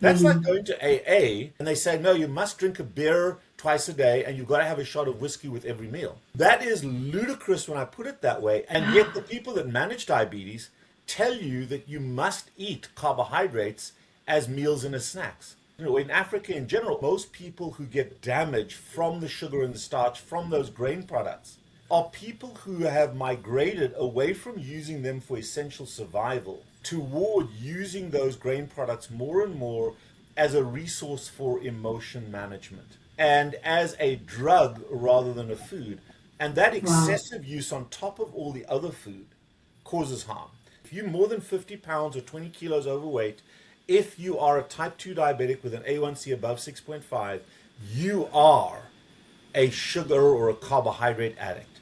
That's like going to AA and they say, no, you must drink a beer twice a day and you've got to have a shot of whiskey with every meal. That is ludicrous when I put it that way. And yet the people that manage diabetes tell you that you must eat carbohydrates as meals and as snacks. You know, in Africa in general, most people who get damage from the sugar and the starch from those grain products are people who have migrated away from using them for essential survival toward using those grain products more and more as a resource for emotion management and as a drug rather than a food. And that Wow. excessive use on top of all the other food causes harm. If you're more than 50 pounds or 20 kilos overweight, if you are a type 2 diabetic with an A1C above 6.5, you are a sugar or a carbohydrate addict.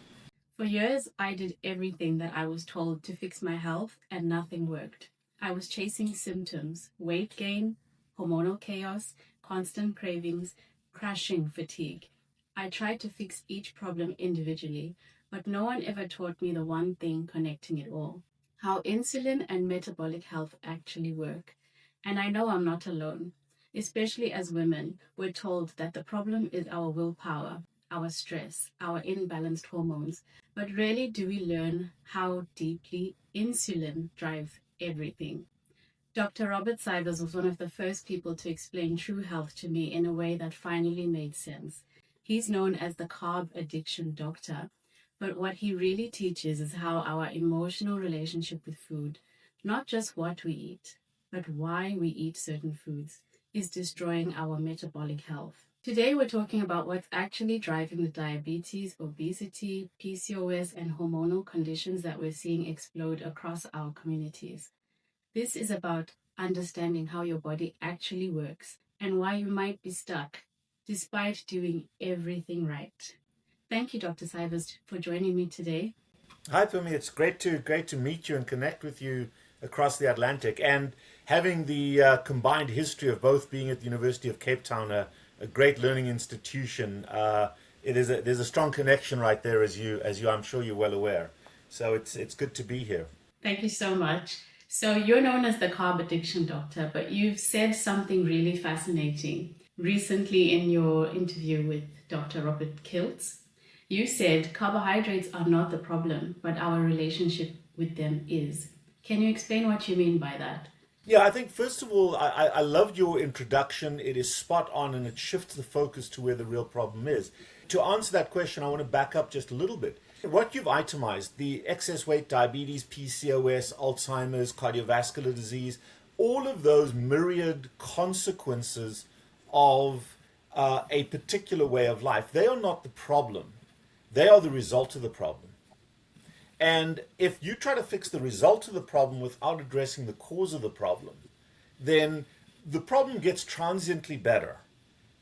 For years, I did everything that I was told to fix my health, and nothing worked. I was chasing symptoms, weight gain, hormonal chaos, constant cravings, crashing fatigue. I tried to fix each problem individually, but no one ever taught me the one thing connecting it all: how insulin and metabolic health actually work. And I know I'm not alone. Especially as women, we're told that the problem is our willpower, our stress, our imbalanced hormones. But rarely do we learn how deeply insulin drives everything. Dr. Robert Cywes was one of the first people to explain true health to me in a way that finally made sense. He's known as the carb addiction doctor, but what he really teaches is how our emotional relationship with food, not just what we eat, but why we eat certain foods, is destroying our metabolic health. Today, we're talking about what's actually driving the diabetes, obesity, PCOS, and hormonal conditions that we're seeing explode across our communities. This is about understanding how your body actually works and why you might be stuck despite doing everything right. Thank you, Dr. Cywes, for joining me today. Hi, Phumi. It's great to meet you and connect with you across the Atlantic, and having the combined history of both being at the University of Cape Town, a great learning institution. There's a strong connection right there, as you I'm sure you're well aware. So it's good to be here. Thank you so much. So, you're known as the carb addiction doctor, but you've said something really fascinating recently in your interview with Dr. Robert Kiltz. You said carbohydrates are not the problem, but our relationship with them is. Can you explain what you mean by that? Yeah, I think first of all, I loved your introduction. It is spot on and it shifts the focus to where the real problem is. To answer that question, I want to back up just a little bit. What you've itemized, the excess weight, diabetes, PCOS, Alzheimer's, cardiovascular disease, all of those myriad consequences of a particular way of life, they are not the problem. They are the result of the problem. And if you try to fix the result of the problem without addressing the cause of the problem, then the problem gets transiently better,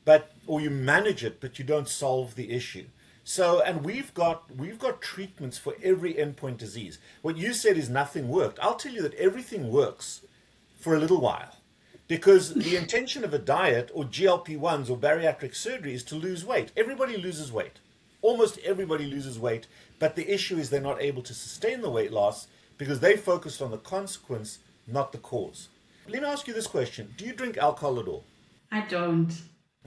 but or you manage it, but you don't solve the issue. So, and we've got treatments for every endpoint disease. What you said is nothing worked. I'll tell you that everything works for a little while. Because the intention of a diet or GLP-1s or bariatric surgery is to lose weight. Everybody loses weight. Almost everybody loses weight, but the issue is they're not able to sustain the weight loss because they focused on the consequence, not the cause. Let me ask you this question. Do you drink alcohol at all? I don't.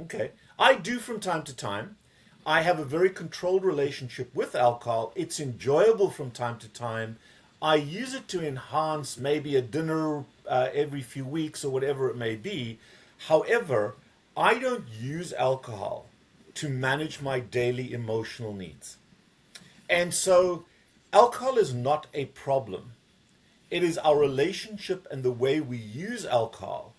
Okay. I do from time to time. I have a very controlled relationship with alcohol. It's enjoyable from time to time. I use it to enhance maybe a dinner every few weeks or whatever it may be. However, I don't use alcohol to manage my daily emotional needs. And so, alcohol is not a problem. It is our relationship and the way we use alcohol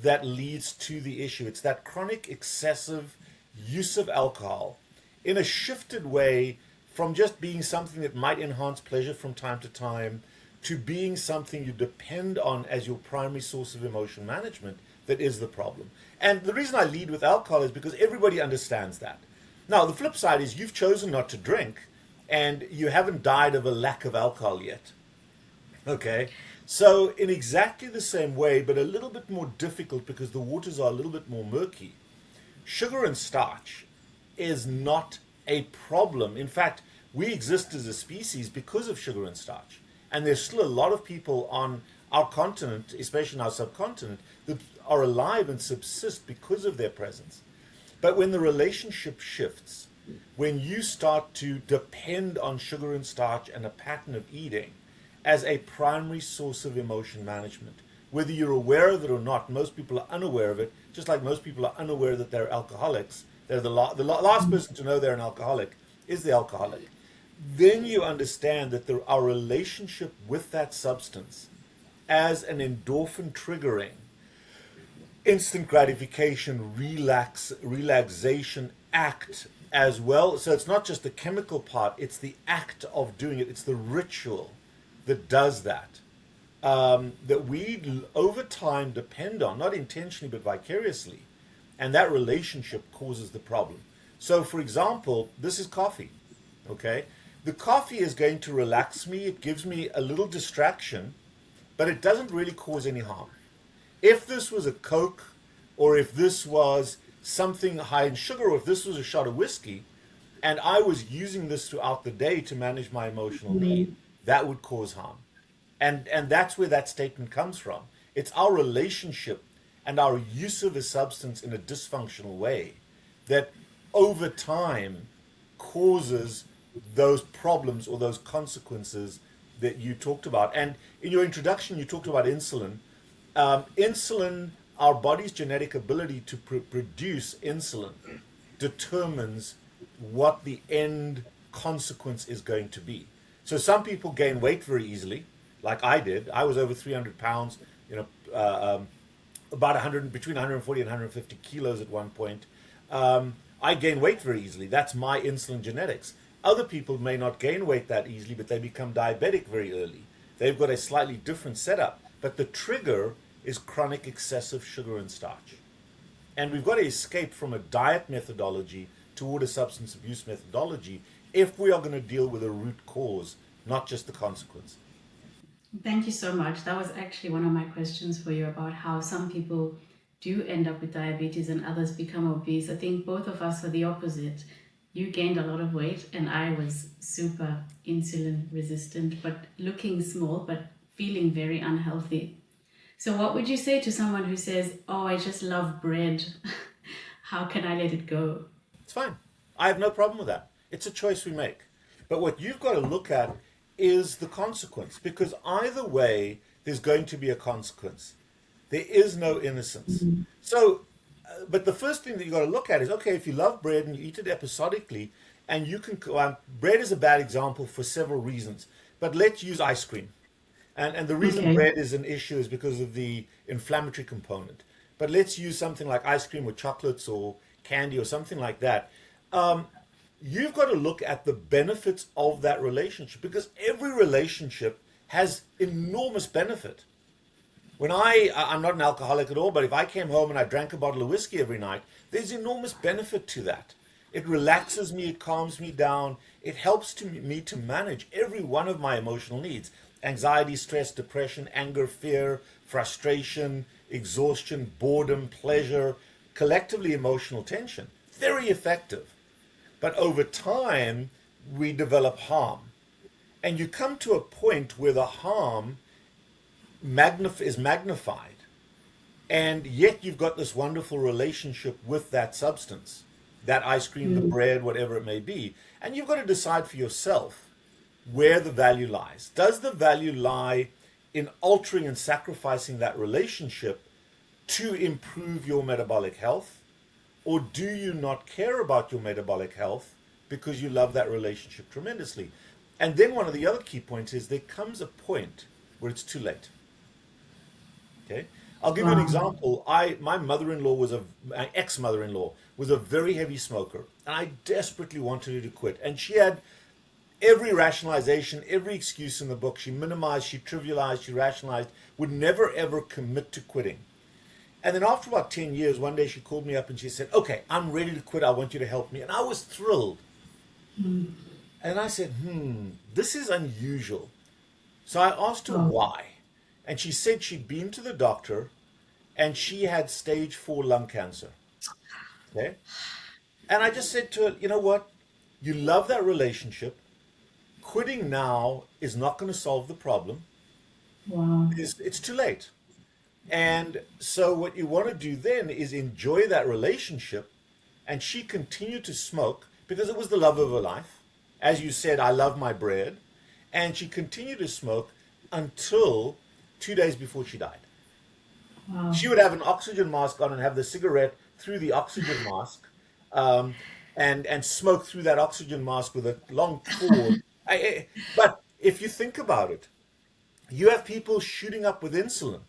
that leads to the issue. It's that chronic, excessive use of alcohol in a shifted way from just being something that might enhance pleasure from time to time to being something you depend on as your primary source of emotion management that is the problem. And the reason I lead with alcohol is because everybody understands that. Now, the flip side is you've chosen not to drink and you haven't died of a lack of alcohol yet. Okay? So, in exactly the same way, but a little bit more difficult because the waters are a little bit more murky, sugar and starch is not a problem. In fact, we exist as a species because of sugar and starch. And there's still a lot of people on our continent, especially in our subcontinent, that are alive and subsist because of their presence. But when the relationship shifts, when you start to depend on sugar and starch and a pattern of eating as a primary source of emotion management, whether you're aware of it or not, most people are unaware of it, just like most people are unaware that they're alcoholics. They're the last person to know they're an alcoholic is the alcoholic. Then you understand that our relationship with that substance as an endorphin triggering, instant gratification, relaxation act as well. So it's not just the chemical part, it's the act of doing it. It's the ritual that does that. That we over time depend on, not intentionally but vicariously. And that relationship causes the problem. So for example, this is coffee. Okay? The coffee is going to relax me. It gives me a little distraction, but it doesn't really cause any harm. If this was a Coke, or if this was something high in sugar, or if this was a shot of whiskey, and I was using this throughout the day to manage my emotional need, that would cause harm. And that's where that statement comes from. It's our relationship and our use of a substance in a dysfunctional way that over time causes those problems or those consequences that you talked about. And in your introduction, you talked about insulin. Insulin, our body's genetic ability to produce insulin determines what the end consequence is going to be. So some people gain weight very easily, like I did. I was over 300 pounds, about between 140 and 150 kilos at one point. I gain weight very easily. That's my insulin genetics. Other people may not gain weight that easily, but they become diabetic very early. They've got a slightly different setup. But the trigger is chronic excessive sugar and starch. And we've got to escape from a diet methodology toward a substance abuse methodology if we are going to deal with a root cause, not just the consequence. Thank you so much. That was actually one of my questions for you about how some people do end up with diabetes and others become obese. I think both of us are the opposite. You gained a lot of weight and I was super insulin resistant, but looking small, but feeling very unhealthy. So what would you say to someone who says, oh, I just love bread. How can I let it go? It's fine. I have no problem with that. It's a choice we make. But what you've got to look at is the consequence, because either way, there's going to be a consequence. There is no innocence. So, but the first thing that you've got to look at is, okay, if you love bread and you eat it episodically, and you can, bread is a bad example for several reasons, but let's use ice cream. And the reason bread is an issue is because of the inflammatory component. But let's use something like ice cream or chocolates or candy or something like that. You've got to look at the benefits of that relationship, because every relationship has enormous benefit. When I'm not an alcoholic at all, but if I came home and I drank a bottle of whiskey every night, there's enormous benefit to that. It relaxes me, it calms me down, it helps me to manage every one of my emotional needs. Anxiety, stress, depression, anger, fear, frustration, exhaustion, boredom, pleasure, collectively emotional tension. Very effective. But over time, we develop harm. And you come to a point where the harm is magnified. And yet you've got this wonderful relationship with that substance, that ice cream, the bread, whatever it may be. And you've got to decide for yourself where the value lies. Does the value lie in altering and sacrificing that relationship to improve your metabolic health? Or do you not care about your metabolic health because you love that relationship tremendously? And then one of the other key points is there comes a point where it's too late. Okay? I'll give you an example. My mother-in-law my ex-mother-in-law was a very heavy smoker, and I desperately wanted her to quit. And she had every rationalization, every excuse in the book. She minimized, she trivialized, she rationalized, would never ever commit to quitting. And then after about 10 years, one day she called me up and she said, okay, I'm ready to quit. I want you to help me. And I was thrilled. And I said, this is unusual. So I asked her why. And she said she'd been to the doctor and she had stage 4 lung cancer. Okay? And I just said to her, you know what? You love that relationship. Quitting now is not going to solve the problem. Wow. It's too late. And so what you want to do then is enjoy that relationship. And she continued to smoke because it was the love of her life. As you said, I love my bread. And she continued to smoke until 2 days before she died. Wow. She would have an oxygen mask on and have the cigarette through the oxygen mask, um, and smoke through that oxygen mask with a long cord. But if you think about it, you have people shooting up with insulin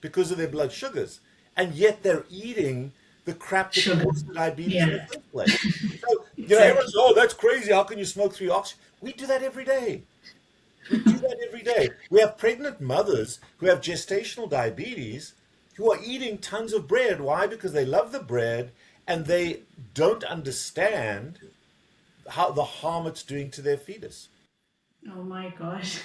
because of their blood sugars, and yet they're eating the crap that Sugar. caused the diabetes in the Yeah, first place. So, everyone exactly. says, oh, that's crazy. How can you smoke through your oxygen? We do that every day. We do that every day. We have pregnant mothers who have gestational diabetes who are eating tons of bread. Why? Because they love the bread and they don't understand how the harm it's doing to their fetus. Oh my gosh.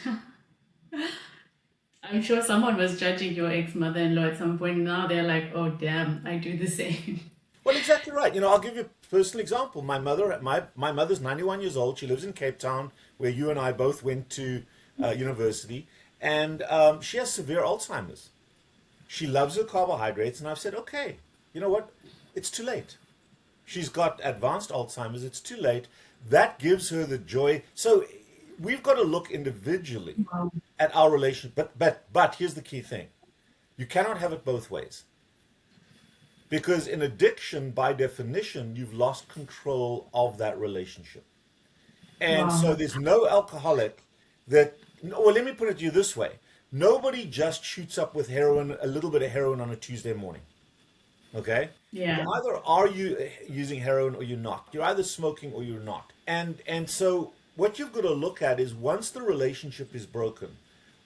I'm sure someone was judging your ex-mother-in-law at some point. Now they're like, oh, damn, I do the same. Well, exactly right. I'll give you a personal example. My mother's 91 years old. She lives in Cape Town, where you and I both went to university, and she has severe Alzheimer's. She loves her carbohydrates, and I've said, okay, you know what? It's too late. She's got advanced Alzheimer's. It's too late. That gives her the joy. So we've got to look individually Wow. at our relation. But here's the key thing: you cannot have it both ways. Because in addiction, by definition, you've lost control of that relationship. And so Wow. there's no alcoholic that, well, let me put it to you this way. Nobody just shoots up with heroin, a little bit of heroin on a Tuesday morning. Okay? You Yeah. either are you using heroin or you're not. You're either smoking or you're not. And so what you've got to look at is once the relationship is broken,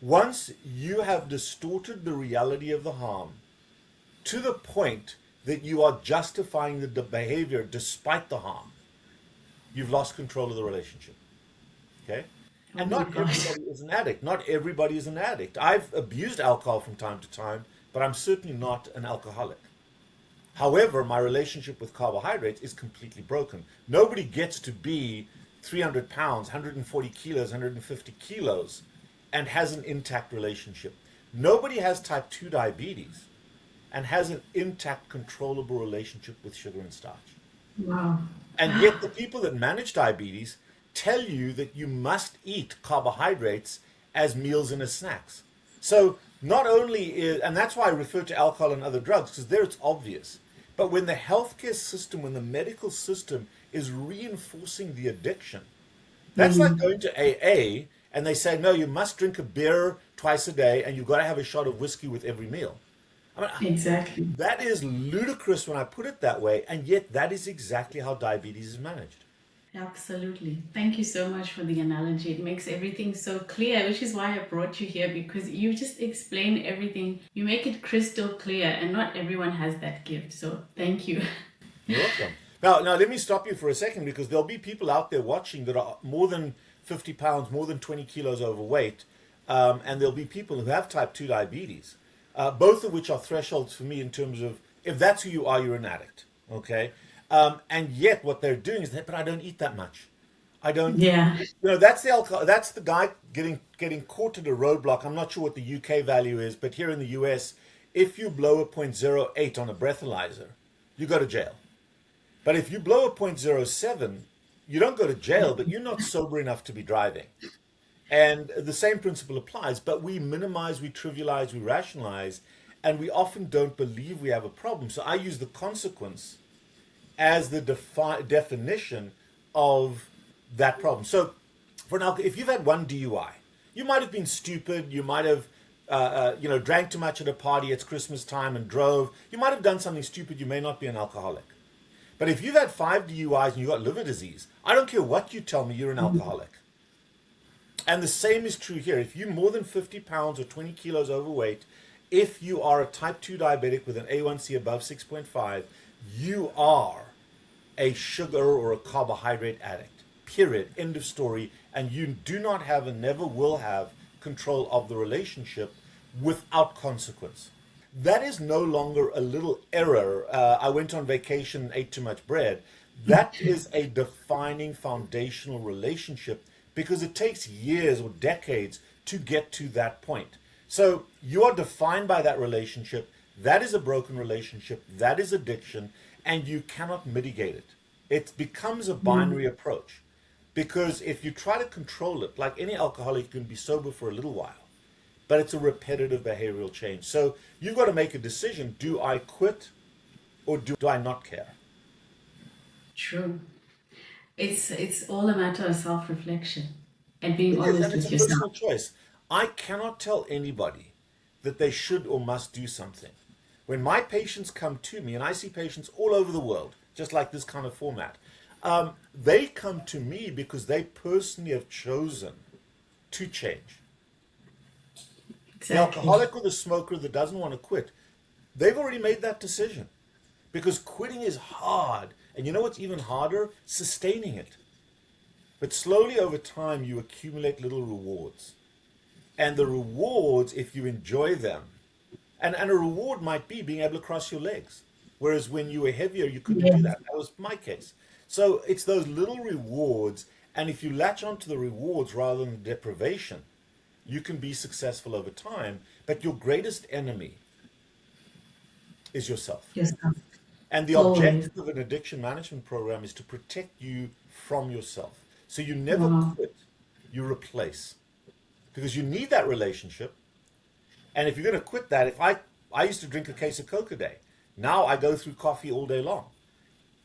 once you have distorted the reality of the harm to the point that you are justifying the behavior despite the harm, you've lost control of the relationship. Okay? Oh And my not gosh. everybody is an addict. Not everybody is an addict. I've abused alcohol from time to time, but I'm certainly not an alcoholic. However, my relationship with carbohydrates is completely broken. Nobody gets to be 300 pounds, 140 kilos, 150 kilos, and has an intact relationship. Nobody has type 2 diabetes and has an intact, controllable relationship with sugar and starch. Wow. And yet, the people that manage diabetes tell you that you must eat carbohydrates as meals and as snacks. So, not only is, and that's why I refer to alcohol and other drugs, because there it's obvious. But when the healthcare system, when the medical system is reinforcing the addiction, that's like Mm, going to AA and they say, no, you must drink a beer twice a day and you've got to have a shot of whiskey with every meal. I mean, exactly. that is ludicrous when I put it that way, and yet that is exactly how diabetes is managed. Absolutely. Thank you so much for the analogy. It makes everything so clear, which is why I brought you here because you just explain everything. You make it crystal clear, and not everyone has that gift. So thank you. You're welcome. Now, let me stop you for a second because there'll be people out there watching that are more than 50 pounds, more than 20 kilos overweight, and there'll be people who have type 2 diabetes, both of which are thresholds for me in terms of if that's who you are, you're an addict. Okay? And yet what they're doing is that, but I don't eat that much. I don't, Yeah, that's the alcohol, that's the guy getting caught at a roadblock. I'm not sure what the UK value is, but here in the US, if you blow a point zero 0.08 on a breathalyzer, you go to jail. But if you blow a point zero 0.07, you don't go to jail, but you're not sober enough to be driving. And the same principle applies, but we minimize, we trivialize, we rationalize, and we often don't believe we have a problem. So I use the consequence as the definition of that problem. So, for now, if you've had one DUI, you might have been stupid, you might have drank too much at a party, it's Christmas time and drove, you might have done something stupid, you may not be an alcoholic. But if you've had 5 DUIs and you've got liver disease, I don't care what you tell me, you're an alcoholic. And the same is true here. If you're more than 50 pounds or 20 kilos overweight, if you are a type 2 diabetic with an A1C above 6.5, you are a sugar or a carbohydrate addict. Period. End of story. And you do not have and never will have control of the relationship without consequence. That is no longer a little error. I went on vacation and ate too much bread. That is a defining foundational relationship because it takes years or decades to get to that point. So you are defined by that relationship. That is a broken relationship. That is addiction, and you cannot mitigate it. It becomes a binary approach. Because if you try to control it, like any alcoholic, you can be sober for a little while, but it's a repetitive behavioral change. So you've got to make a decision. Do I quit or do I not care? True. It's all a matter of self-reflection and being It is, and honest it's with a yourself. personal choice. I cannot tell anybody that they should or must do something. When my patients come to me, and I see patients all over the world, just like this kind of format, they come to me because they personally have chosen to change. The Exactly. alcoholic or the smoker that doesn't want to quit, they've already made that decision because quitting is hard. And you know what's even harder? Sustaining it. But slowly over time, you accumulate little rewards. And the rewards, if you enjoy them, and a reward might be being able to cross your legs. Whereas when you were heavier, you couldn't do Yes. that. That was my case. So it's those little rewards. And if you latch onto the rewards rather than the deprivation, you can be successful over time. But your greatest enemy is yourself. Yourself. And the Always. objective of an addiction management program is to protect you from yourself. So you never Wow. quit, you replace. Because you need that relationship. And if you're going to quit that, if I used to drink a case of Coke a day. Now I go through coffee all day long.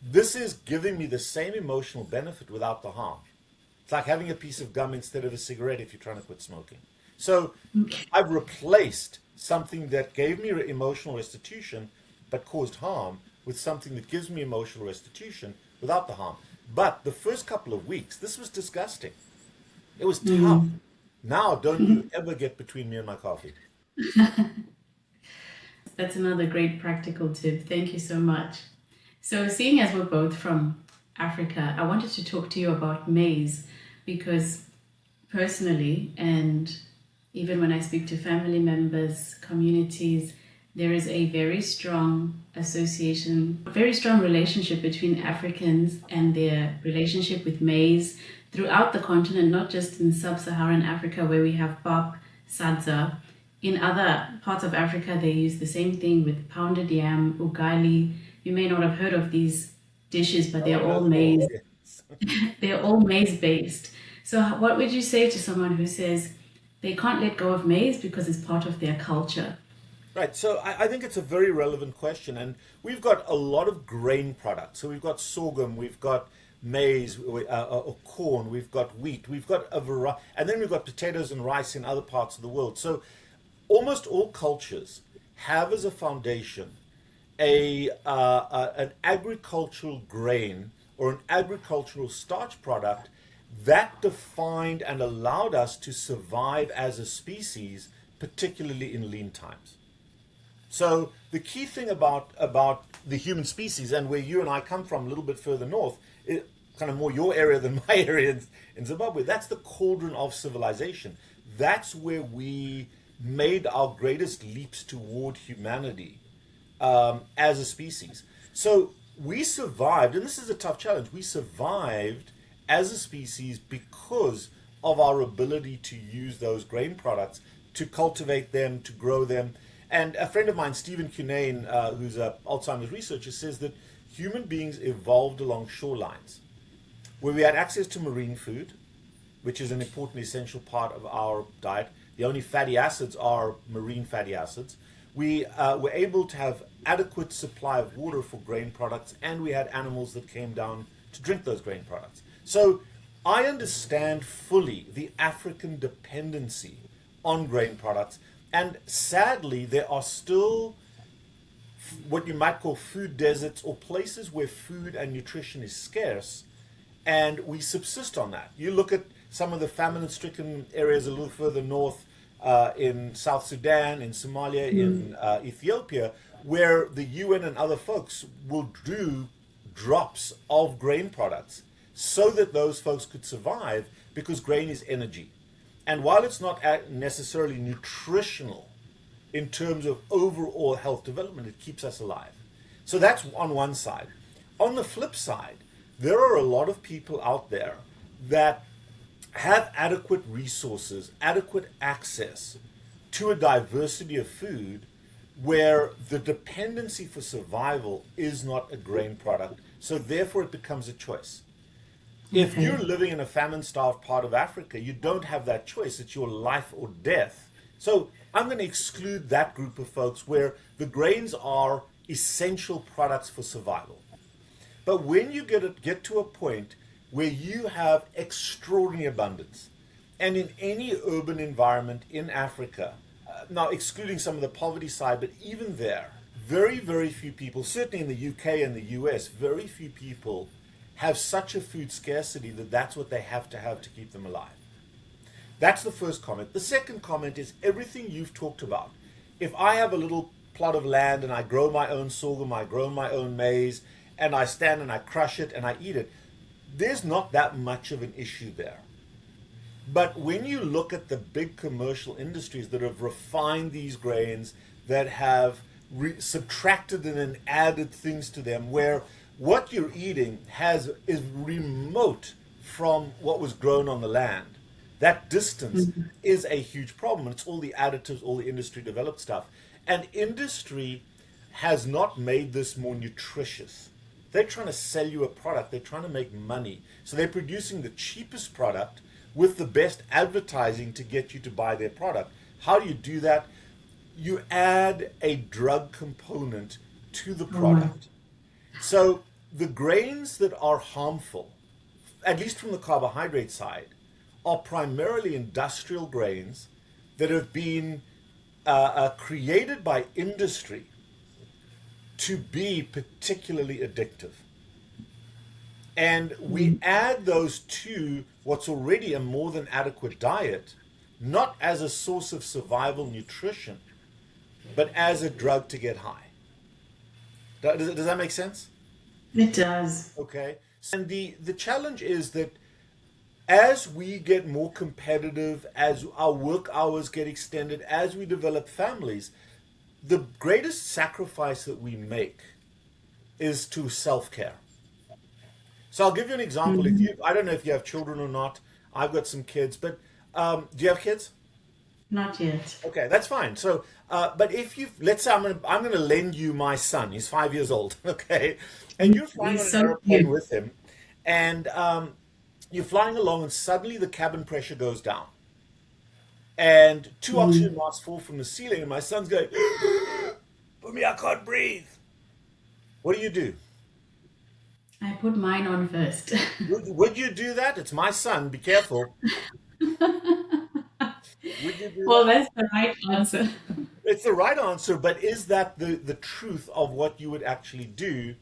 This is giving me the same emotional benefit without the harm. It's like having a piece of gum instead of a cigarette if you're trying to quit smoking. So I've replaced something that gave me emotional restitution but caused harm with something that gives me emotional restitution without the harm. But the first couple of weeks, this was disgusting. It was tough. Now, don't you ever get between me and my coffee. That's another great practical tip. Thank you so much. So, seeing as we're both from Africa, I wanted to talk to you about maize because personally, and even when I speak to family members, communities, there is a very strong association, very strong relationship between Africans and their relationship with maize throughout the continent, not just in sub-Saharan Africa where we have pap, sadza. In other parts of Africa, they use the same thing with pounded yam, ugali. You may not have heard of these dishes, but Oh, they're all no, oh, maize. yes. They're all maize based. So, what would you say to someone who says they can't let go of maize because it's part of their culture? Right, so I think it's a very relevant question, and we've got a lot of grain products. So we've got sorghum, we've got maize or corn, we've got wheat, we've got a variety, and then we've got potatoes and rice in other parts of the world. So almost all cultures have as a foundation an agricultural grain or an agricultural starch product that defined and allowed us to survive as a species, particularly in lean times. So the key thing about the human species and where you and I come from, a little bit further north, kind of more your area than my area in Zimbabwe. That's the cauldron of civilization. That's where we made our greatest leaps toward humanity as a species. So we survived, and this is a tough challenge. We survived as a species because of our ability to use those grain products, to cultivate them, to grow them. And a friend of mine, Stephen Cunane, who's an Alzheimer's researcher, says that human beings evolved along shorelines where we had access to marine food, which is an important essential part of our diet. The only fatty acids are marine fatty acids. We were able to have adequate supply of water for grain products, and we had animals that came down to drink those grain products. So I understand fully the African dependency on grain products, and sadly, there are still what you might call food deserts or places where food and nutrition is scarce, and we subsist on that. You look at some of the famine-stricken areas a little further north in South Sudan, in Somalia, in Ethiopia, where the UN and other folks will do drops of grain products so that those folks could survive because grain is energy. And while it's not necessarily nutritional in terms of overall health development, it keeps us alive. So that's on one side. On the flip side, there are a lot of people out there that have adequate resources, adequate access to a diversity of food where the dependency for survival is not a grain product. So therefore it becomes a choice. If you're living in a famine-starved part of Africa, you don't have that choice. It's your life or death. So I'm going to exclude that group of folks where the grains are essential products for survival. But when you get to a point where you have extraordinary abundance, and in any urban environment in Africa, now excluding some of the poverty side, but even there, very, very few people, certainly in the UK and the US, very few people have such a food scarcity that that's what they have to keep them alive. That's the first comment. The second comment is everything you've talked about. If I have a little plot of land and I grow my own sorghum, I grow my own maize, and I stand and I crush it and I eat it, there's not that much of an issue there. But when you look at the big commercial industries that have refined these grains, that have subtracted and added things to them, where what you're eating is remote from what was grown on the land, that distance is a huge problem. It's all the additives, all the industry developed stuff. And industry has not made this more nutritious. They're trying to sell you a product. They're trying to make money. So they're producing the cheapest product with the best advertising to get you to buy their product. How do you do that? You add a drug component to the product. So the grains that are harmful, at least from the carbohydrate side, are primarily industrial grains that have been created by industry to be particularly addictive. And we add those to what's already a more than adequate diet, not as a source of survival nutrition, but as a drug to get high. Does that make sense? It does. Okay. And the challenge is that as we get more competitive, as our work hours get extended, as we develop families, the greatest sacrifice that we make is to self-care. So I'll give you an example. I don't know if you have children or not. I've got some kids, but do you have kids? Not yet. Okay, that's fine. So, but if let's say I'm going to lend you my son. He's 5 years old. Okay, and you're flying on an airplane with him, and you're flying along, and suddenly the cabin pressure goes down, and two oxygen masks fall from the ceiling, and my son's going, "Phumi, I can't breathe." What do? I put mine on first. Would you do that? It's my son. Be careful. Would you do Well, that? that's the right answer. It's the right answer, but is that the truth of what you would actually do?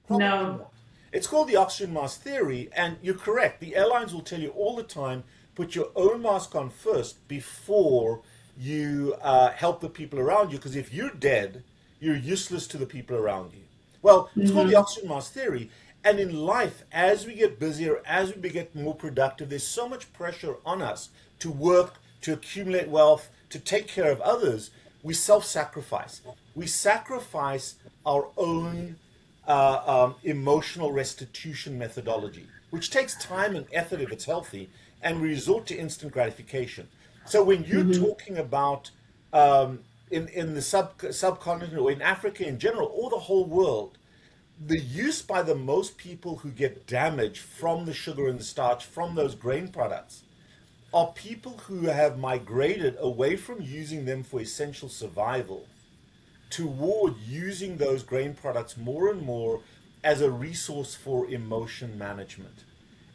Probably No. not. It's called the oxygen mask theory, and you're correct. The airlines will tell you all the time, put your own mask on first before you help the people around you, because if you're dead, you're useless to the people around you. Well, it's called the oxygen mask theory. And in life, as we get busier, as we get more productive, there's so much pressure on us to work, to accumulate wealth, to take care of others. We self-sacrifice. We sacrifice our own emotional restitution methodology, which takes time and effort if it's healthy, and we resort to instant gratification. So when you're talking about in the subcontinent or in Africa in general, or the whole world, the use by the most people who get damage from the sugar and the starch from those grain products are people who have migrated away from using them for essential survival toward using those grain products more and more as a resource for emotion management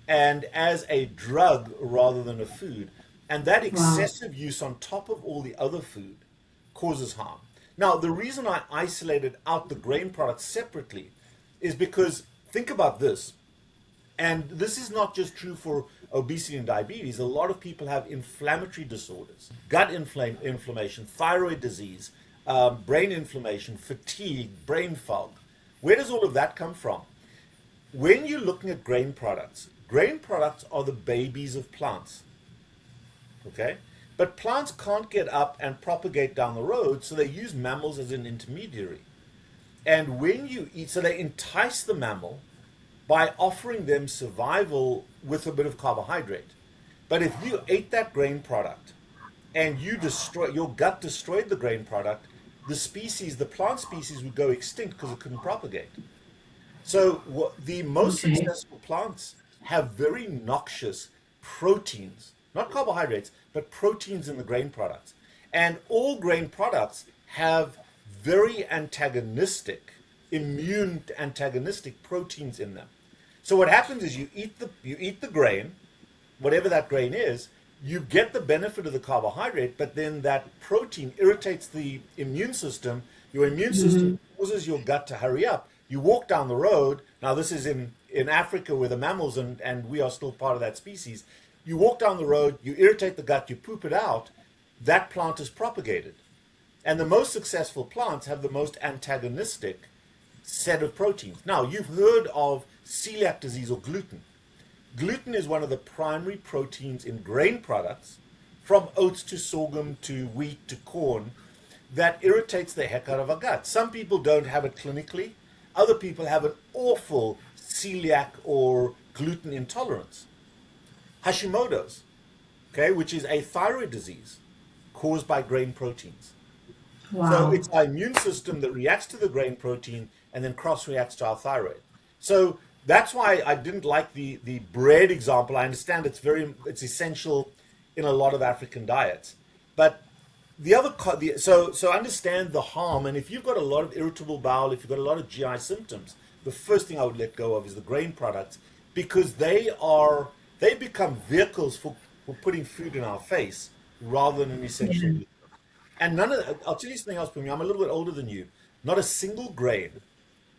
and as a drug rather than a food. And that excessive use on top of all the other food causes harm. Now, the reason I isolated out the grain products separately is because, think about this, and this is not just true for obesity and diabetes. A lot of people have inflammatory disorders, gut inflammation, thyroid disease, brain inflammation, fatigue, brain fog. Where does all of that come from? When you're looking at grain products are the babies of plants, okay? But plants can't get up and propagate down the road, so they use mammals as an intermediary. And when you eat, so they entice the mammal by offering them survival with a bit of carbohydrate. But if you ate that grain product and your gut destroyed the grain product, the plant species would go extinct because it couldn't propagate. So the most Okay. successful plants have very noxious proteins, not carbohydrates, but proteins in the grain products. And all grain products have very immune antagonistic proteins in them. So what happens is you eat the grain, whatever that grain is, you get the benefit of the carbohydrate, but then that protein irritates the immune system. Your immune system causes your gut to hurry up. You walk down the road. Now, this is in Africa where the mammals and we are still part of that species. You walk down the road, you irritate the gut, you poop it out, that plant is propagated. And the most successful plants have the most antagonistic set of proteins. Now, you've heard of celiac disease or gluten. Gluten is one of the primary proteins in grain products, from oats to sorghum to wheat to corn, that irritates the heck out of our gut. Some people don't have it clinically. Other people have an awful celiac or gluten intolerance. Hashimoto's, okay, which is a thyroid disease caused by grain proteins. So Wow. it's our immune system that reacts to the grain protein and then cross reacts to our thyroid. So that's why I didn't like the bread example. I understand it's essential in a lot of African diets, but so understand the harm. And if you've got a lot of irritable bowel, if you've got a lot of GI symptoms, the first thing I would let go of is the grain products, because they become vehicles for putting food in our face rather than an essential Yeah. need. And I'll tell you something else, Pumi. I'm a little bit older than you. Not a single grain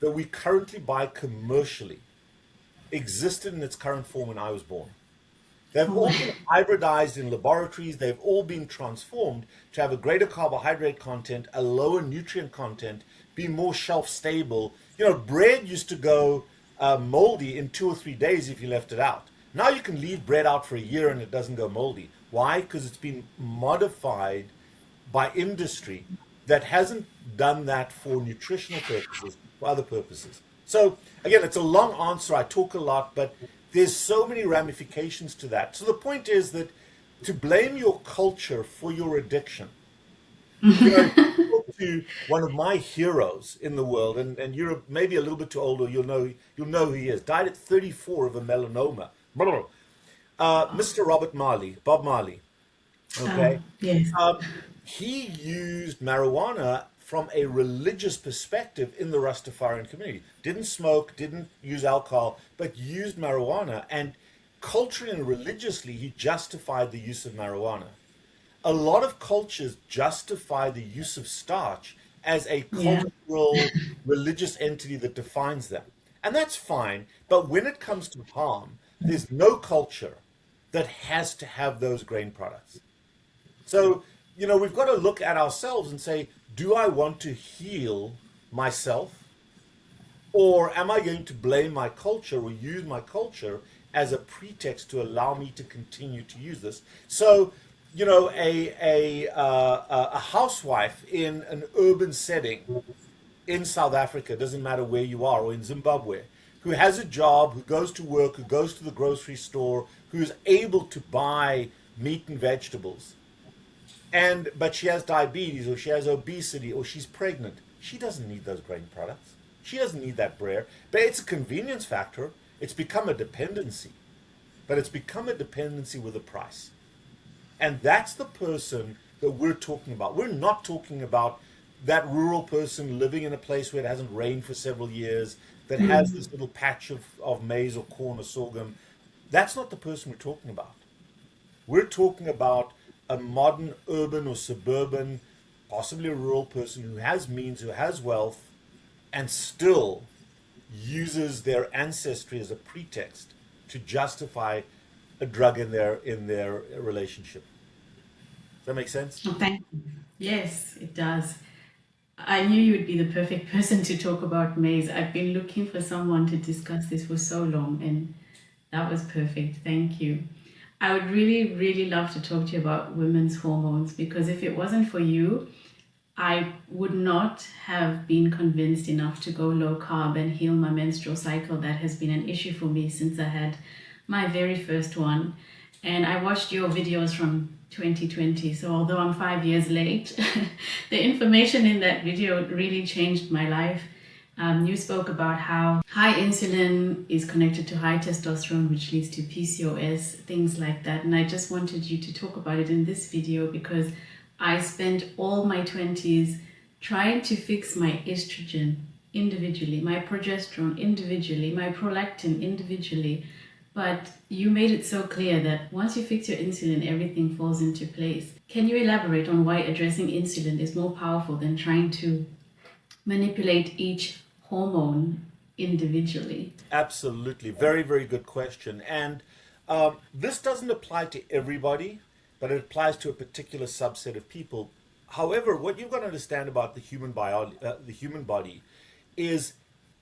that we currently buy commercially existed in its current form when I was born. They've Oh, all been hybridized in laboratories. They've all been transformed to have a greater carbohydrate content, a lower nutrient content, be more shelf stable. Bread used to go moldy in 2 or 3 days if you left it out. Now you can leave bread out for a year and it doesn't go moldy. Why? Because it's been modified by industry that hasn't done that for nutritional purposes, for other purposes. So again, it's a long answer. I talk a lot, but there's so many ramifications to that. So the point is that to blame your culture for your addiction, if you talk to one of my heroes in the world, and you're maybe a little bit too old, or you'll know who he is. Died at 34 of a melanoma. Mr. Bob Marley. Okay. yes. Um, he used marijuana from a religious perspective in the Rastafarian community. Didn't smoke, didn't use alcohol, but used marijuana. And culturally and religiously, he justified the use of marijuana. A lot of cultures justify the use of starch as a Yeah. cultural, religious entity that defines them. And that's fine. But when it comes to harm, there's no culture that has to have those grain products. So, we've got to look at ourselves and say, do I want to heal myself? Or am I going to blame my culture or use my culture as a pretext to allow me to continue to use this? So, a housewife in an urban setting in South Africa, doesn't matter where you are, or in Zimbabwe, who has a job, who goes to work, who goes to the grocery store, who's able to buy meat and vegetables, but she has diabetes or she has obesity or she's pregnant. She doesn't need those grain products. She doesn't need that bread. But it's a convenience factor. It's become a dependency. But it's become a dependency with a price. And that's the person that we're talking about. We're not talking about that rural person living in a place where it hasn't rained for several years, that has this little patch of maize or corn or sorghum. That's not the person we're talking about. We're talking about a modern urban or suburban, possibly a rural person who has means, who has wealth, and still uses their ancestry as a pretext to justify a drug in their relationship. Does that make sense? Oh, thank you. Yes, it does. I knew you would be the perfect person to talk about maize. I've been looking for someone to discuss this for so long, and that was perfect. Thank you. I would really, really love to talk to you about women's hormones, because if it wasn't for you, I would not have been convinced enough to go low carb and heal my menstrual cycle. That has been an issue for me since I had my very first one. And I watched your videos from 2020. So although I'm 5 years late, the information in that video really changed my life. You spoke about how high insulin is connected to high testosterone, which leads to PCOS, things like that. And I just wanted you to talk about it in this video because I spent all my 20s trying to fix my estrogen individually, my progesterone individually, my prolactin individually. But you made it so clear that once you fix your insulin, everything falls into place. Can you elaborate on why addressing insulin is more powerful than trying to manipulate each hormone individually? Absolutely. Very, very good question. And this doesn't apply to everybody, but it applies to a particular subset of people. However, what you've got to understand about the human body is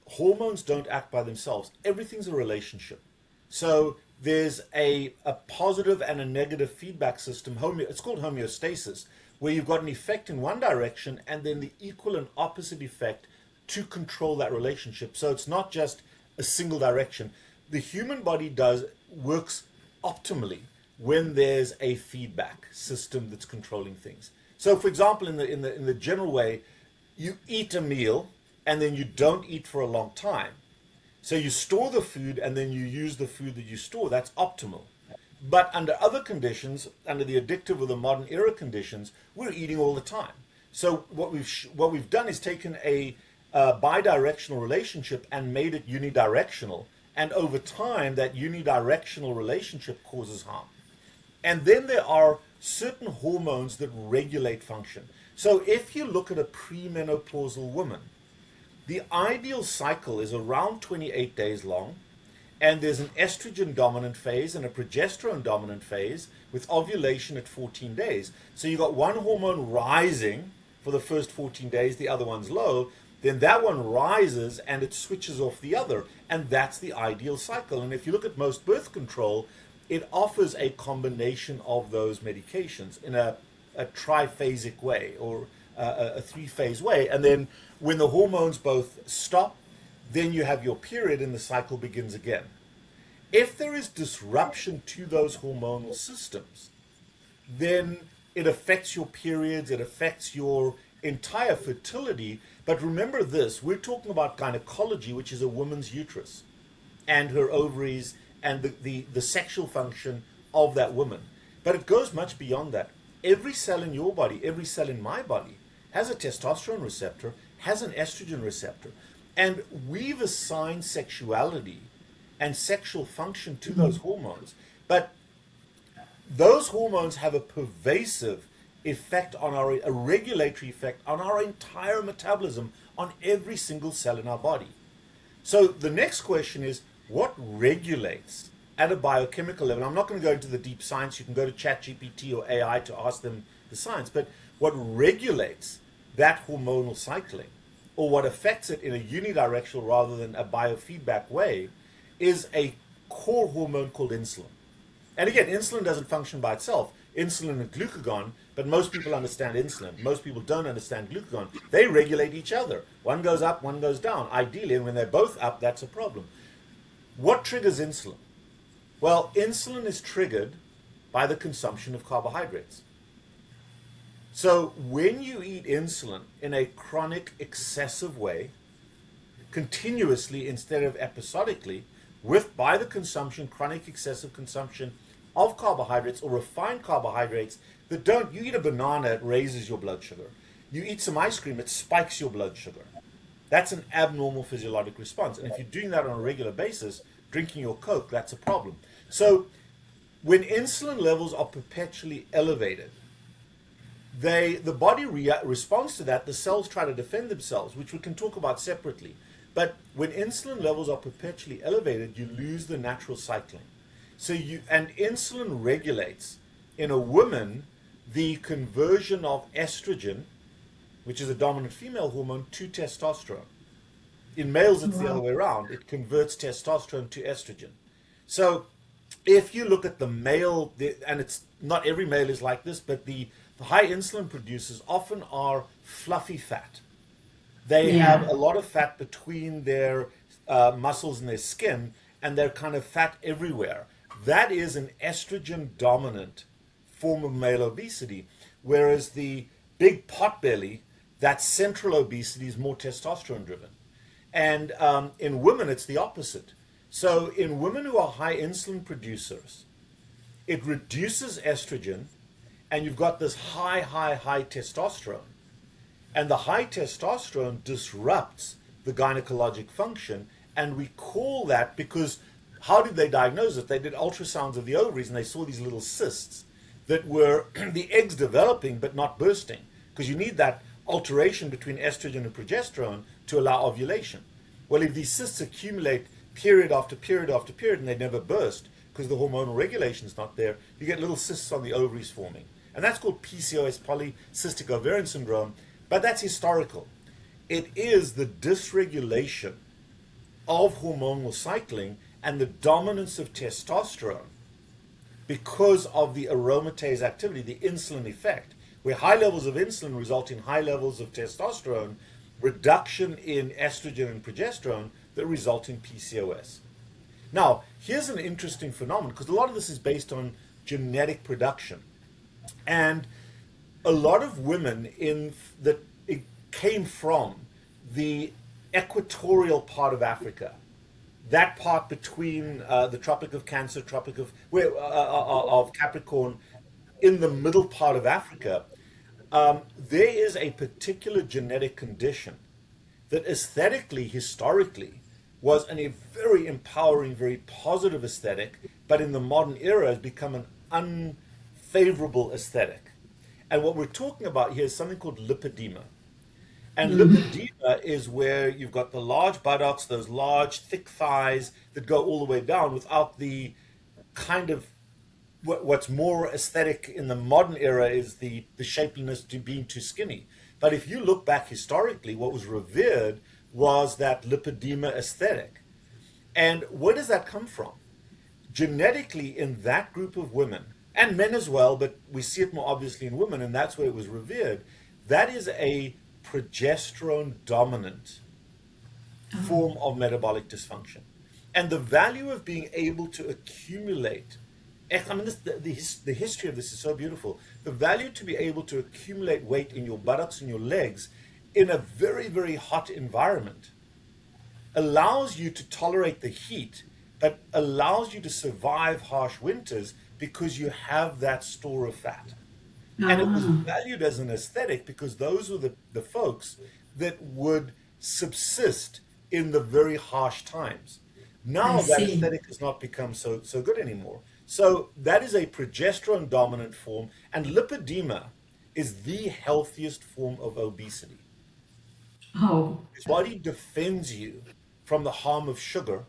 hormones don't act by themselves. Everything's a relationship. So there's a positive and a negative feedback system. It's called homeostasis, where you've got an effect in one direction and then the equal and opposite effect to control that relationship. So it's not just a single direction. The human body works optimally when there's a feedback system that's controlling things. So, for example, in the general way, you eat a meal and then you don't eat for a long time. So you store the food and then you use the food that you store. That's optimal. But under other conditions, under the addictive or the modern era conditions, we're eating all the time. So what we've done is taken a bidirectional relationship and made it unidirectional. And over time, that unidirectional relationship causes harm. And then there are certain hormones that regulate function. So if you look at a premenopausal woman, the ideal cycle is around 28 days long, and there's an estrogen dominant phase and a progesterone dominant phase with ovulation at 14 days. So you've got one hormone rising for the first 14 days, the other one's low, then that one rises and it switches off the other, and that's the ideal cycle. And if you look at most birth control, it offers a combination of those medications in a triphasic way or a three-phase way. And then when the hormones both stop, then you have your period and the cycle begins again. If there is disruption to those hormonal systems, then it affects your periods, it affects your entire fertility. But remember this, we're talking about gynecology, which is a woman's uterus and her ovaries and the sexual function of that woman. But it goes much beyond that. Every cell in your body, every cell in my body has a testosterone receptor, has an estrogen receptor. And we've assigned sexuality and sexual function to those hormones. But those hormones have a pervasive effect on a regulatory effect on our entire metabolism, on every single cell in our body. So the next question is, what regulates at a biochemical level? I'm not going to go into the deep science. You can go to ChatGPT or AI to ask them the science. But what regulates that hormonal cycling, or what affects it in a unidirectional rather than a biofeedback way, is a core hormone called insulin. And again, insulin doesn't function by itself. Insulin and glucagon, but most people understand insulin. Most people don't understand glucagon. They regulate each other. One goes up, one goes down. Ideally, and when they're both up, that's a problem. What triggers insulin? Well, insulin is triggered by the consumption of carbohydrates. So when you eat insulin in a chronic, excessive way, continuously instead of episodically, by the consumption, chronic, excessive consumption of carbohydrates or refined carbohydrates that you eat a banana, it raises your blood sugar. You eat some ice cream, it spikes your blood sugar. That's an abnormal physiologic response. And if you're doing that on a regular basis, drinking your Coke, that's a problem. So when insulin levels are perpetually elevated, the body responds to that. The cells try to defend themselves, which we can talk about separately. But when insulin levels are perpetually elevated, you lose the natural cycling. And insulin regulates in a woman the conversion of estrogen, which is a dominant female hormone, to testosterone. In males, it's the other way around. It converts testosterone to estrogen. So if you look at the male, and it's not every male is like this, but the high insulin producers often are fluffy fat. They have a lot of fat between their muscles and their skin, and they're kind of fat everywhere. That is an estrogen dominant form of male obesity, whereas the big potbelly, that central obesity, is more testosterone driven. And in women, it's the opposite. So in women who are high insulin producers, it reduces estrogen, and you've got this high testosterone. And the high testosterone disrupts the gynecologic function, and we call that, because how did they diagnose it? They did ultrasounds of the ovaries, and they saw these little cysts that were the eggs developing but not bursting, because you need that alteration between estrogen and progesterone to allow ovulation. Well, if these cysts accumulate period after period after period and they never burst because the hormonal regulation is not there, you get little cysts on the ovaries forming. And that's called PCOS, polycystic ovarian syndrome, but that's historical. It is the dysregulation of hormonal cycling and the dominance of testosterone because of the aromatase activity, the insulin effect, where high levels of insulin result in high levels of testosterone, reduction in estrogen and progesterone that result in PCOS. Now, here's an interesting phenomenon, because a lot of this is based on genetic production. And a lot of women that it came from the equatorial part of Africa, that part between the Tropic of Cancer, of Capricorn, in the middle part of Africa, there is a particular genetic condition that aesthetically, historically, was a very empowering, very positive aesthetic, but in the modern era has become an unfavorable aesthetic. And what we're talking about here is something called lipedema. And lipedema is where you've got the large buttocks, those large, thick thighs that go all the way down without the kind of what's more aesthetic in the modern era is the shapeliness to being too skinny. But if you look back historically, what was revered was that lipedema aesthetic. And where does that come from? Genetically, in that group of women, and men as well, but we see it more obviously in women, and that's where it was revered, that is a progesterone dominant form of metabolic dysfunction. And the value of being able to accumulate, I mean, the history of this is so beautiful. The value to be able to accumulate weight in your buttocks and your legs in a very, very hot environment allows you to tolerate the heat, but allows you to survive harsh winters because you have that store of fat. And it was valued as an aesthetic because those were the folks that would subsist in the very harsh times. Now that aesthetic has not become so good anymore. So that is a progesterone dominant form, and lipedema is the healthiest form of obesity. His body defends you from the harm of sugar,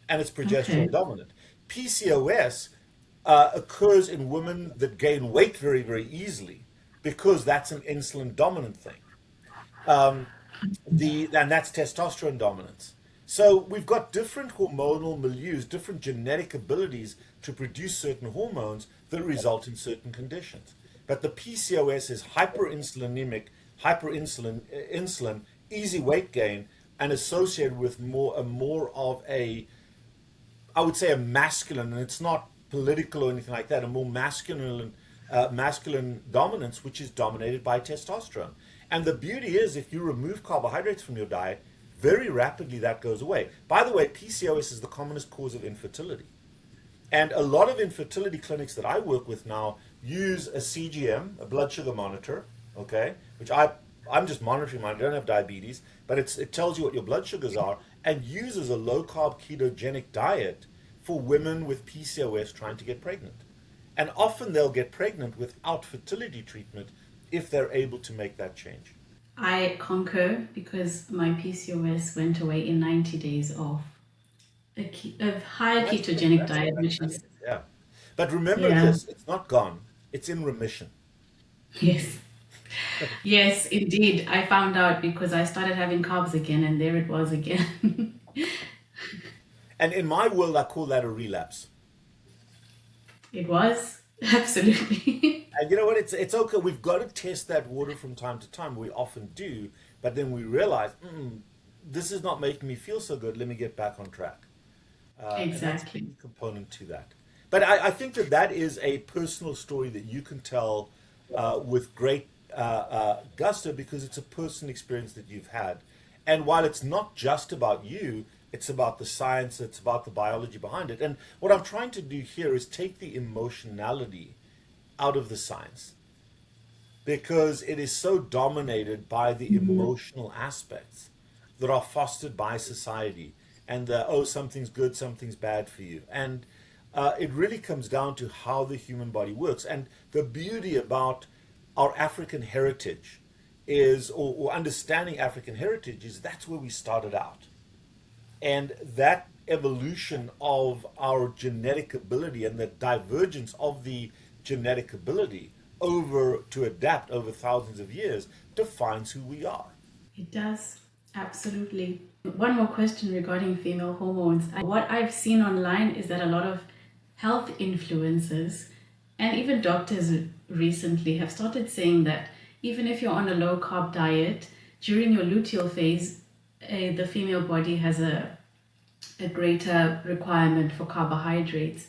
and it's progesterone dominant. PCOS occurs in women that gain weight very, very easily because that's an insulin dominant thing. And that's testosterone dominance. So we've got different hormonal milieus, different genetic abilities to produce certain hormones that result in certain conditions. But the PCOS is hyperinsulinemic, insulin, easy weight gain, and associated with more of a, I would say, a masculine, and it's not political or anything like that, a more masculine dominance, which is dominated by testosterone. And the beauty is, if you remove carbohydrates from your diet, very rapidly that goes away. By the way, PCOS is the commonest cause of infertility. And a lot of infertility clinics that I work with now use a CGM, a blood sugar monitor, okay, which I'm just monitoring mine. I don't have diabetes, but it tells you what your blood sugars are, and uses a low-carb ketogenic diet for women with PCOS trying to get pregnant. And often they'll get pregnant without fertility treatment if they're able to make that change. I concur, because my PCOS went away in 90 days of a high ketogenic diet, which is... Yeah. But remember this, it's not gone, it's in remission. Yes. Yes, indeed. I found out because I started having carbs again, and there it was again. And in my world, I call that a relapse. It was, absolutely. And you know what? It's okay. We've got to test that water from time to time. We often do, but then we realize, this is not making me feel so good. Let me get back on track. Exactly. And that's a key component to that. But I think that is a personal story that you can tell with great gusto, because it's a personal experience that you've had. And while it's not just about you, it's about the science, it's about the biology behind it. And what I'm trying to do here is take the emotionality out of the science, because it is so dominated by the emotional aspects that are fostered by society, and oh, something's good, something's bad for you. And it really comes down to how the human body works. And the beauty about our African heritage is, or understanding African heritage, is that's where we started out. And that evolution of our genetic ability and the divergence of the genetic ability over to adapt over thousands of years defines who we are. It does, absolutely. One more question regarding female hormones. What I've seen online is that a lot of health influencers and even doctors recently have started saying that even if you're on a low carb diet, during your luteal phase, the female body has a greater requirement for carbohydrates.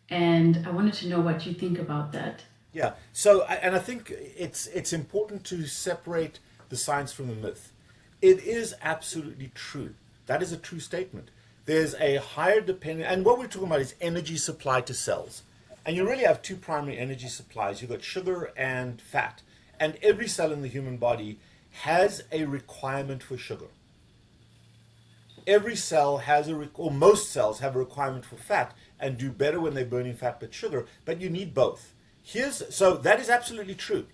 And I wanted to know what you think about that. Yeah. So, and I think it's important to separate the science from the myth. It is absolutely true. That is a true statement. There's a higher dependence, and what we're talking about is energy supply to cells. And you really have two primary energy supplies. You've got sugar and fat. And every cell in the human body has a requirement for sugar. Every cell has or most cells have a requirement for fat and do better when they're burning fat but sugar, but you need both. So that is absolutely true.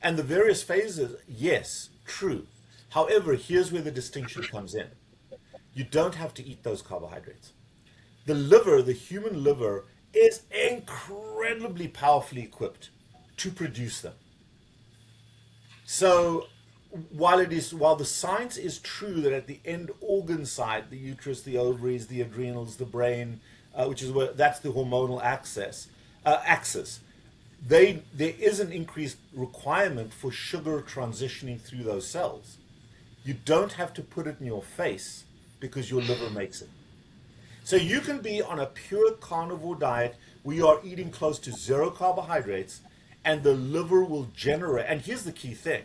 And the various phases, yes, true. However, here's where the distinction comes in. You don't have to eat those carbohydrates. The liver, the human liver, is incredibly powerfully equipped to produce them. So while the science is true that at the end organ side, the uterus, the ovaries, the adrenals, the brain, that's the hormonal axis, there is an increased requirement for sugar transitioning through those cells. You don't have to put it in your face because your liver makes it. So you can be on a pure carnivore diet where you are eating close to zero carbohydrates, and the liver will generate. And here's the key thing.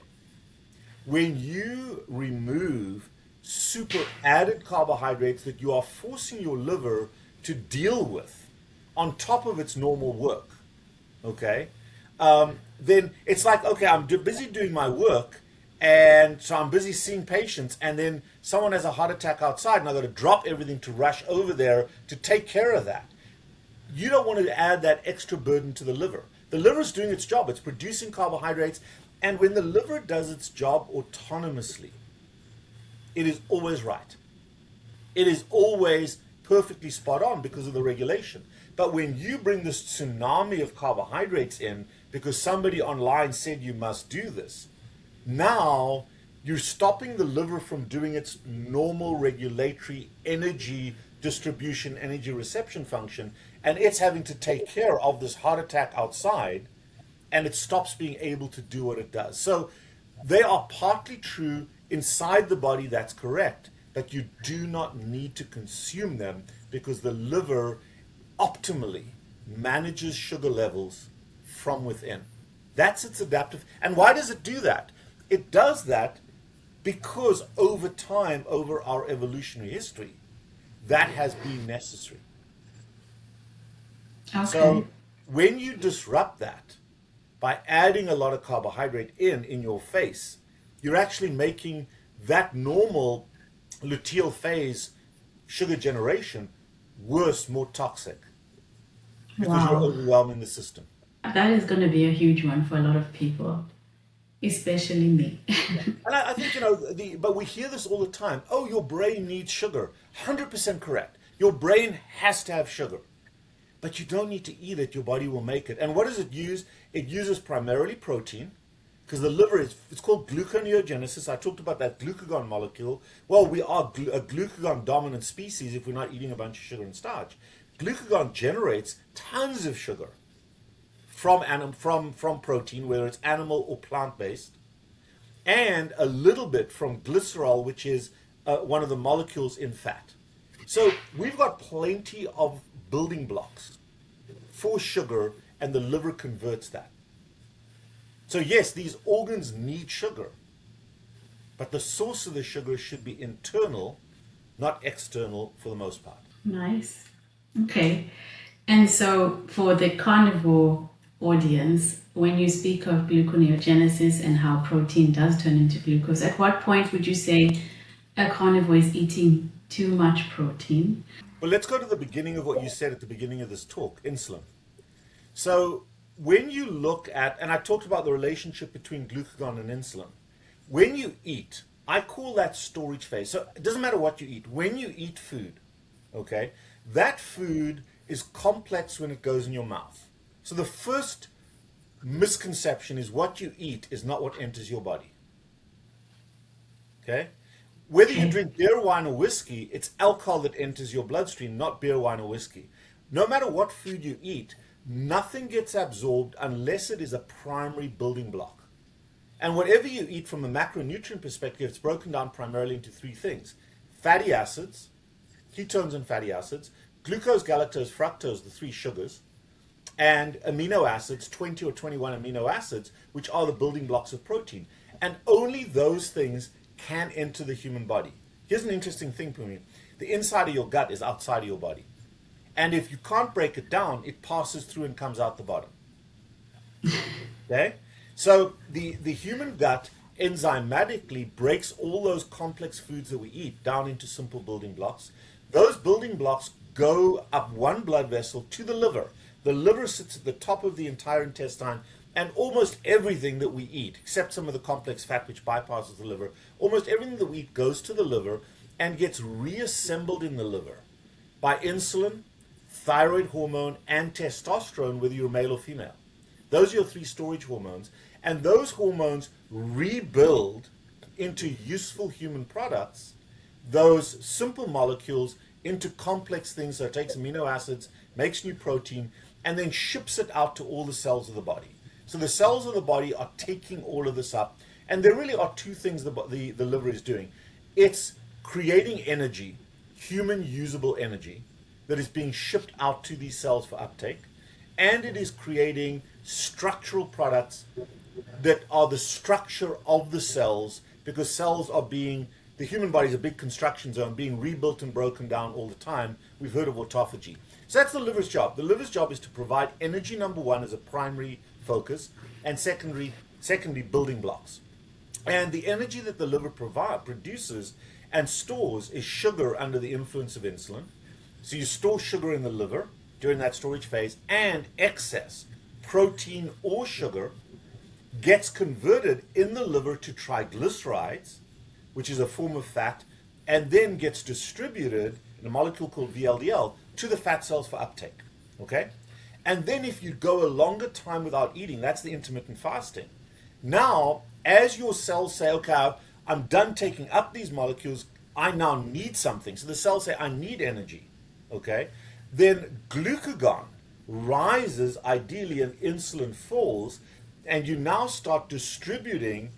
When you remove super added carbohydrates that you are forcing your liver to deal with on top of its normal work, okay, then it's like, okay, I'm busy doing my work, and so I'm busy seeing patients, and then someone has a heart attack outside, and I've got to drop everything to rush over there to take care of that. You don't want to add that extra burden to the liver. The liver is doing its job. It's producing carbohydrates, and when the liver does its job autonomously, it is always right. It is always perfectly spot on because of the regulation. But when you bring this tsunami of carbohydrates in because somebody online said you must do this, now you're stopping the liver from doing its normal regulatory energy distribution, energy reception function, and it's having to take care of this heart attack outside, and it stops being able to do what it does. So they are partly true inside the body, that's correct, but you do not need to consume them because the liver optimally manages sugar levels from within. That's its adaptive. And why does it do that? It does that because over time, over our evolutionary history, that has been necessary. Okay. So when you disrupt that by adding a lot of carbohydrate in your face, you're actually making that normal luteal phase sugar generation worse, more toxic, because you're overwhelming the system. That is going to be a huge one for a lot of people, especially me. And I think, but we hear this all the time. Oh, your brain needs sugar. 100% correct. Your brain has to have sugar. But you don't need to eat it. Your body will make it. And what does it use? It uses primarily protein, because the liver it's called gluconeogenesis. I talked about that glucagon molecule. Well, we are a glucagon dominant species if we're not eating a bunch of sugar and starch. Glucagon generates tons of sugar from protein, whether it's animal or plant-based, and a little bit from glycerol, which is one of the molecules in fat. So we've got plenty of building blocks for sugar, and the liver converts that. So yes, these organs need sugar, but the source of the sugar should be internal, not external for the most part. Nice. Okay. And so for the carnivore audience, when you speak of gluconeogenesis and how protein does turn into glucose, at what point would you say a carnivore is eating too much protein? Well, let's go to the beginning of what you said at the beginning of this talk, insulin. So when you look at, and I talked about the relationship between glucagon and insulin, when you eat, I call that storage phase. So it doesn't matter what you eat. When you eat food, okay, that food is complex when it goes in your mouth. So the first misconception is what you eat is not what enters your body. Okay? Whether you drink beer, wine, or whiskey, it's alcohol that enters your bloodstream, not beer, wine, or whiskey. No matter what food you eat, nothing gets absorbed unless it is a primary building block. And whatever you eat from a macronutrient perspective, it's broken down primarily into three things: fatty acids, ketones and fatty acids, glucose, galactose, fructose, the three sugars, and amino acids, 20 or 21 amino acids, which are the building blocks of protein. And only those things can enter the human body. Here's an interesting thing, Phumi. The inside of your gut is outside of your body. And if you can't break it down, it passes through and comes out the bottom. Okay? So the human gut enzymatically breaks all those complex foods that we eat down into simple building blocks. Those building blocks go up one blood vessel to the liver. The liver sits at the top of the entire intestine, and almost everything that we eat, except some of the complex fat which bypasses the liver, almost everything that we eat goes to the liver and gets reassembled in the liver by insulin, thyroid hormone, and testosterone, whether you're male or female. Those are your three storage hormones, and those hormones rebuild into useful human products those simple molecules into complex things. So it takes amino acids, makes new protein, and then ships it out to all the cells of the body. So the cells of the body are taking all of this up, and there really are two things the liver is doing. It's creating energy, human usable energy, that is being shipped out to these cells for uptake, and it is creating structural products that are the structure of the cells, because cells are being, the human body is a big construction zone, being rebuilt and broken down all the time. We've heard of autophagy. So that's the liver's job. The liver's job is to provide energy, number one, as a primary focus, and secondary building blocks. And the energy that the liver produces and stores is sugar under the influence of insulin. So you store sugar in the liver during that storage phase, and excess protein or sugar gets converted in the liver to triglycerides, which is a form of fat, and then gets distributed in a molecule called VLDL to the fat cells for uptake. Okay? And then if you go a longer time without eating, that's the intermittent fasting. Now, as your cells say, okay, I'm done taking up these molecules, I now need something. So the cells say, I need energy. Okay? Then glucagon rises ideally and insulin falls, and you now start distributing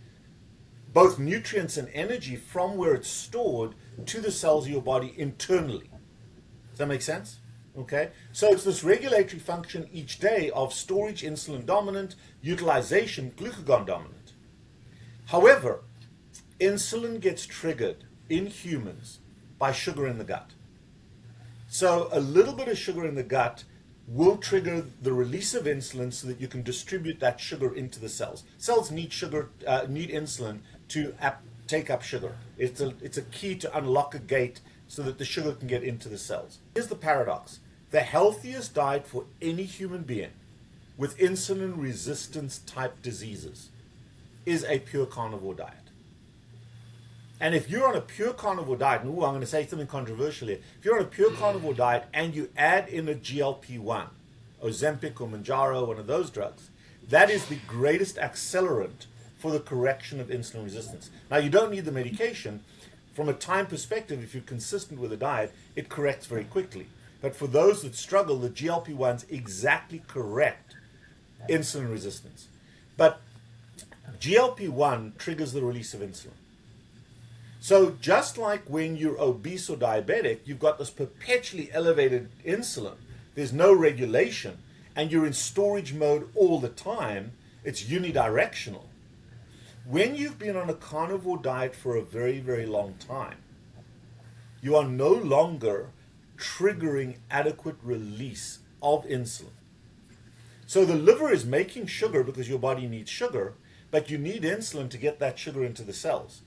both nutrients and energy from where it's stored to the cells of your body internally. Does that make sense? Okay, so it's this regulatory function each day of storage, insulin dominant, utilization, glucagon dominant. However, insulin gets triggered in humans by sugar in the gut. So a little bit of sugar in the gut will trigger the release of insulin so that you can distribute that sugar into the cells. Cells need sugar, need insulin to take up sugar. It's a key to unlock a gate so that the sugar can get into the cells. Here's the paradox. The healthiest diet for any human being with insulin resistance type diseases is a pure carnivore diet. And if you're on a pure carnivore diet, and I'm going to say something controversial here, if you're on a pure carnivore diet and you add in a GLP-1, Ozempic or Mounjaro, one of those drugs, that is the greatest accelerant for the correction of insulin resistance. Now, you don't need the medication. From a time perspective, if you're consistent with a diet, it corrects very quickly. But for those that struggle, the GLP-1s exactly correct insulin resistance. But GLP-1 triggers the release of insulin. So just like when you're obese or diabetic, you've got this perpetually elevated insulin. There's no regulation. and you're in storage mode all the time, it's unidirectional. When you've been on a carnivore diet for a very, very long time, you are no longer triggering adequate release of insulin. So the liver is making sugar because your body needs sugar, but you need insulin to get that sugar into the cells.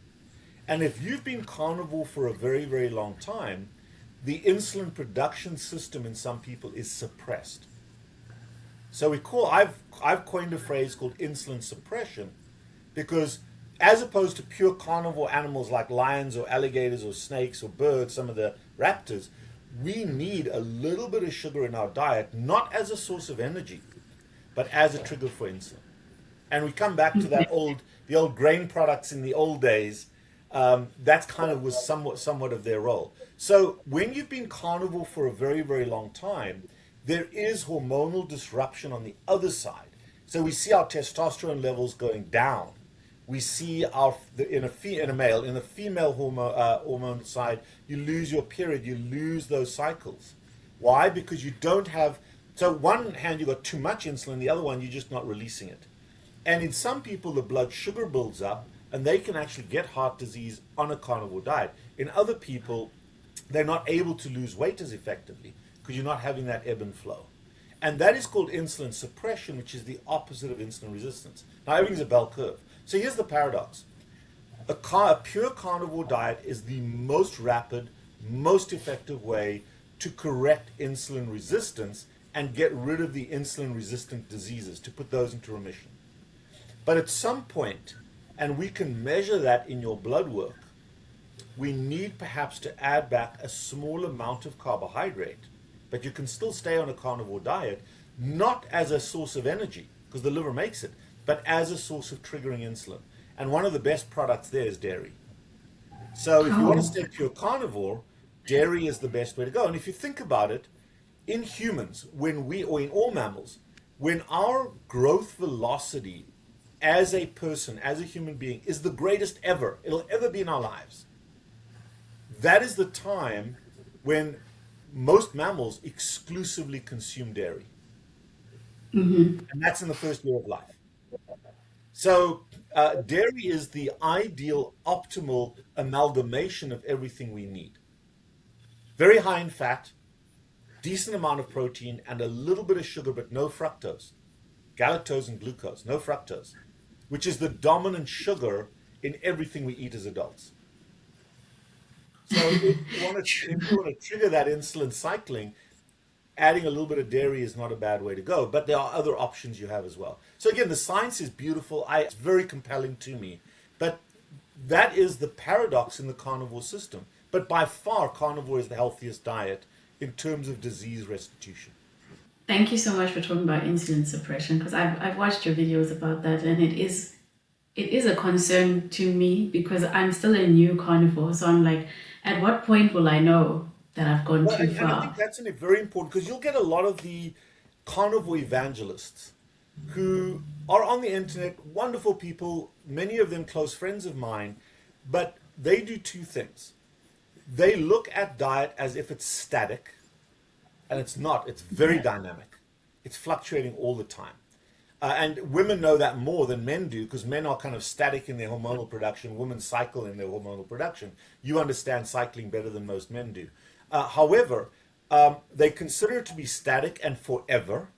And if you've been carnivore for a very, very long time, the insulin production system in some people is suppressed. So I've coined a phrase called insulin suppression, because as opposed to pure carnivore animals like lions or alligators or snakes or birds, some of the raptors, we need a little bit of sugar in our diet, not as a source of energy, but as a trigger for insulin. And we come back to the old grain products in the old days. That's kind of was somewhat of their role. So when you've been carnivore for a very, very long time, there is hormonal disruption on the other side. So we see our testosterone levels going down. We see in a female hormone side, you lose your period, you lose those cycles. Why? Because you don't have, so one hand you've got too much insulin, the other one you're just not releasing it. And in some people, the blood sugar builds up and they can actually get heart disease on a carnivore diet. In other people, they're not able to lose weight as effectively because you're not having that ebb and flow. And that is called insulin suppression, which is the opposite of insulin resistance. Now, everything's a bell curve. So here's the paradox. A pure carnivore diet is the most rapid, most effective way to correct insulin resistance and get rid of the insulin-resistant diseases, to put those into remission. But at some point, and we can measure that in your blood work, we need perhaps to add back a small amount of carbohydrate, but you can still stay on a carnivore diet, not as a source of energy, because the liver makes it, but as a source of triggering insulin. And one of the best products there is dairy. So if you want to stay pure carnivore, dairy is the best way to go. And if you think about it, in humans, or in all mammals, when our growth velocity as a person, as a human being, is the greatest ever, it'll ever be in our lives, that is the time when most mammals exclusively consume dairy. And that's in the first year of life. So dairy is the ideal, optimal amalgamation of everything we need. Very high in fat, decent amount of protein, and a little bit of sugar, but no fructose. Galactose and glucose, no fructose, which is the dominant sugar in everything we eat as adults. So if you want to trigger that insulin cycling, adding a little bit of dairy is not a bad way to go, but there are other options you have as well. So again, the science is beautiful. It's very compelling to me, but that is the paradox in the carnivore system. But by far, carnivore is the healthiest diet in terms of disease restitution. Thank you so much for talking about insulin suppression, because I've watched your videos about that, and it is a concern to me because I'm still a new carnivore. So I'm like, at what point will I know that I've gone too far? And I think that's very important, because you'll get a lot of the carnivore evangelists who are on the internet, wonderful people, many of them close friends of mine, but they do two things. They look at diet as if it's static, and it's not. It's very dynamic. It's fluctuating all the time. And women know that more than men do, because men are kind of static in their hormonal production. Women cycle in their hormonal production. You understand cycling better than most men do. However, they consider it to be static and forever,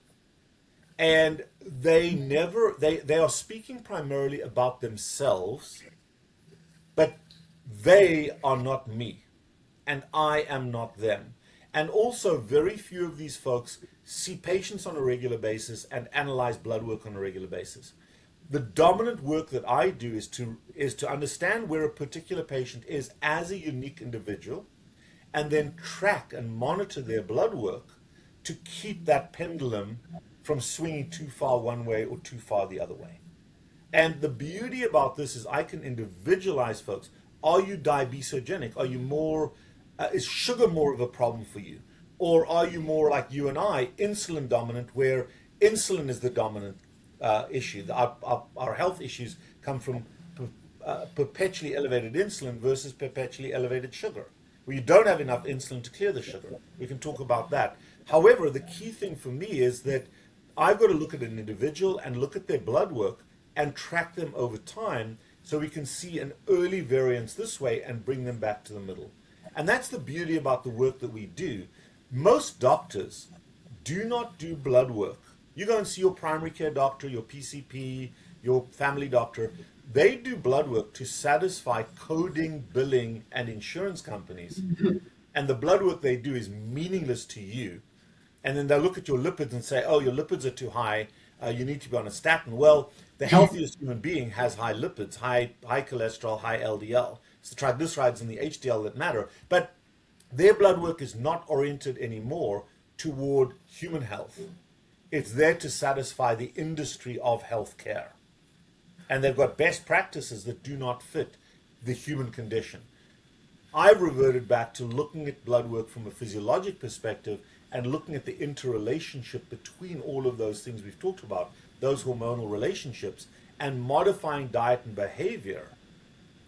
and they are speaking primarily about themselves, but they are not me, and I am not them. And also, very few of these folks see patients on a regular basis and analyze blood work on a regular basis. The dominant work that I do is to understand where a particular patient is as a unique individual, and then track and monitor their blood work to keep that pendulum from swinging too far one way or too far the other way. And the beauty about this is I can individualize folks. Are you diabetogenic? Are you more, is sugar more of a problem for you? Or are you more like you and I, insulin dominant, where insulin is the dominant issue? Our health issues come from perpetually elevated insulin versus perpetually elevated sugar, where you don't have enough insulin to clear the sugar. We can talk about that. However, the key thing for me is that I've got to look at an individual and look at their blood work and track them over time so we can see an early variance this way and bring them back to the middle. And that's the beauty about the work that we do. Most doctors do not do blood work. You go and see your primary care doctor, your PCP, your family doctor. They do blood work to satisfy coding, billing, and insurance companies. And the blood work they do is meaningless to you. And then they'll look at your lipids and say, oh, your lipids are too high. You need to be on a statin. Well, the healthiest human being has high lipids, high cholesterol, high LDL. It's the triglycerides and the HDL that matter. But their blood work is not oriented anymore toward human health. It's there to satisfy the industry of healthcare. And they've got best practices that do not fit the human condition. I've reverted back to looking at blood work from a physiologic perspective and looking at the interrelationship between all of those things we've talked about, those hormonal relationships, and modifying diet and behavior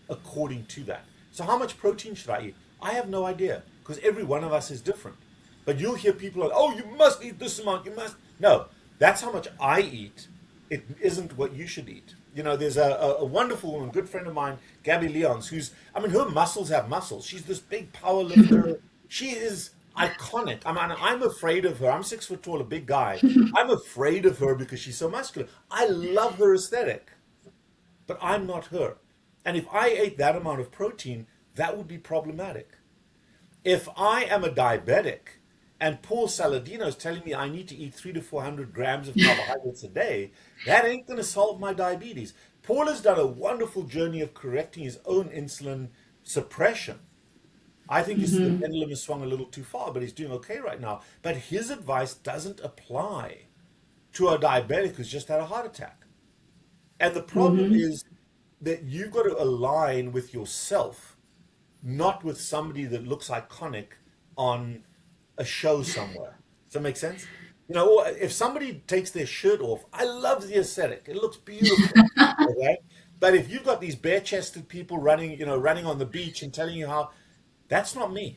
according to that. So how much protein should I eat? I have no idea, because every one of us is different. But you'll hear people like, oh, you must eat this amount, you must. No, that's how much I eat. It isn't what you should eat. You know, there's a wonderful woman, good friend of mine, Gabby Leons, who's, I mean, her muscles have muscles. She's this big power lifter. She is iconic. I'm afraid of her. I'm 6 foot tall, a big guy. I'm afraid of her because she's so muscular. I love her aesthetic, but I'm not her. And if I ate that amount of protein, that would be problematic. If I am a diabetic and Paul Saladino is telling me I need to eat 300 to 400 grams of carbohydrates a day, that ain't going to solve my diabetes. Paul has done a wonderful journey of correcting his own insulin suppression. I think the pendulum has swung a little too far, but he's doing okay right now. But his advice doesn't apply to a diabetic who's just had a heart attack. And the problem is that you've got to align with yourself, not with somebody that looks iconic on a show somewhere. Does that make sense? You know, if somebody takes their shirt off, I love the aesthetic. It looks beautiful. Okay? But if you've got these bare-chested people running on the beach and telling you how, that's not me.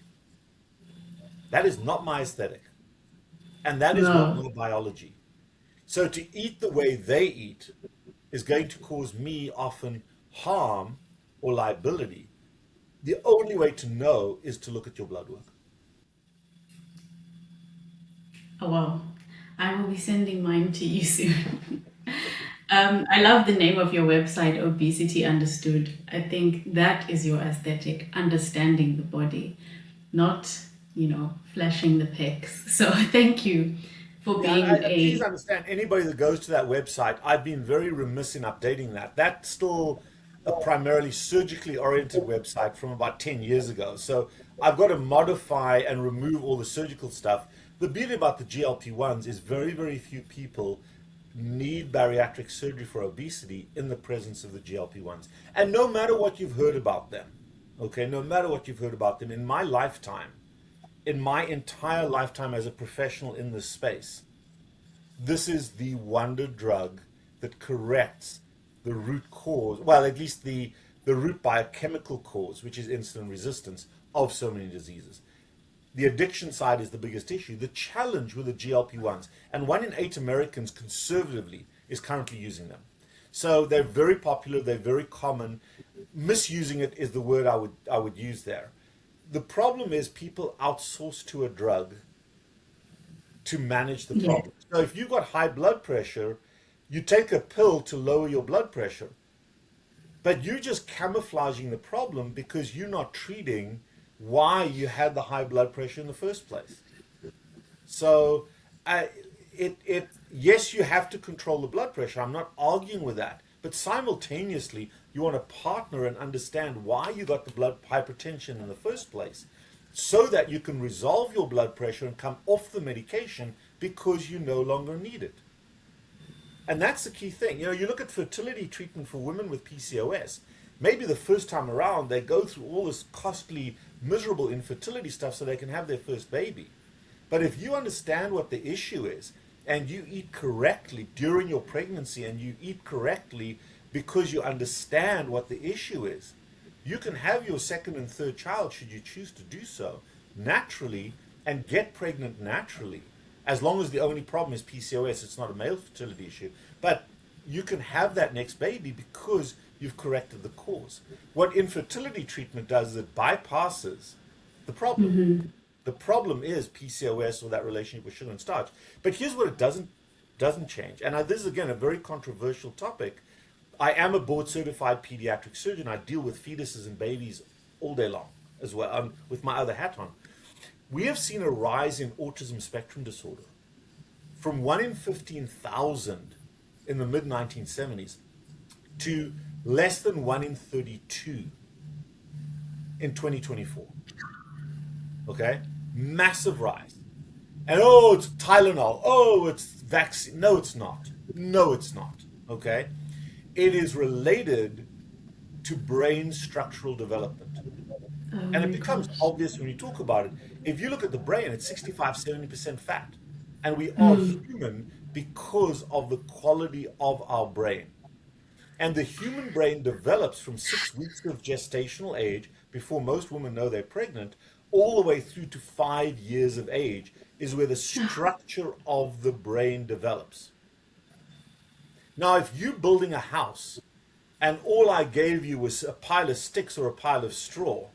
That is not my aesthetic. And that is not my biology. So to eat the way they eat is going to cause me often harm or liability. The only way to know is to look at your blood work. Oh, wow. I will be sending mine to you soon. I love the name of your website, Obesity Understood. I think that is your aesthetic, understanding the body, not, flashing the pecs. So thank you for being Please understand, anybody that goes to that website, I've been very remiss in updating that. That's still a primarily surgically oriented website from about 10 years ago. So I've got to modify and remove all the surgical stuff. The beauty about the GLP-1s is very, very few people need bariatric surgery for obesity in the presence of the GLP-1s. And no matter what you've heard about them, okay, no matter what you've heard about them, in my lifetime, in my entire lifetime as a professional in this space, this is the wonder drug that corrects the root cause, well, at least the root biochemical cause, which is insulin resistance of so many diseases. The addiction side is the biggest issue. The challenge with the GLP-1s, and 1 in 8 Americans conservatively is currently using them. So they're very popular, they're very common. Misusing it is the word I would use there. The problem is people outsource to a drug to manage the problem. So if you've got high blood pressure, you take a pill to lower your blood pressure, but you're just camouflaging the problem because you're not treating why you had the high blood pressure in the first place. So yes, you have to control the blood pressure. I'm not arguing with that. But simultaneously, you want to partner and understand why you got the blood hypertension in the first place so that you can resolve your blood pressure and come off the medication because you no longer need it. And that's the key thing. You look at fertility treatment for women with PCOS. Maybe the first time around, they go through all this costly, miserable infertility stuff so they can have their first baby. But if you understand what the issue is, and you eat correctly during your pregnancy, and you eat correctly because you understand what the issue is, you can have your second and third child, should you choose to do so, naturally, and get pregnant naturally As long as the only problem is PCOS, it's not a male fertility issue. But you can have that next baby because you've corrected the cause. What infertility treatment does is it bypasses the problem. The problem is PCOS or that relationship with sugar and starch. But here's what it doesn't change. And this is again a very controversial topic. I am a board certified pediatric surgeon. I deal with fetuses and babies all day long as well, with my other hat on. We have seen a rise in autism spectrum disorder from 1 in 15,000 in the mid 1970s to less than 1 in 32 in 2024. Okay? Massive rise. And oh, it's Tylenol. Oh, it's vaccine. No, it's not. No, it's not. Okay? It is related to brain structural development. And it becomes obvious when you talk about it. If you look at the brain, it's 65-70% fat. And we are human because of the quality of our brain. And the human brain develops from 6 weeks of gestational age, before most women know they're pregnant, all the way through to 5 years of age is where the structure of the brain develops. Now, if you're building a house and all I gave you was a pile of sticks or a pile of straw,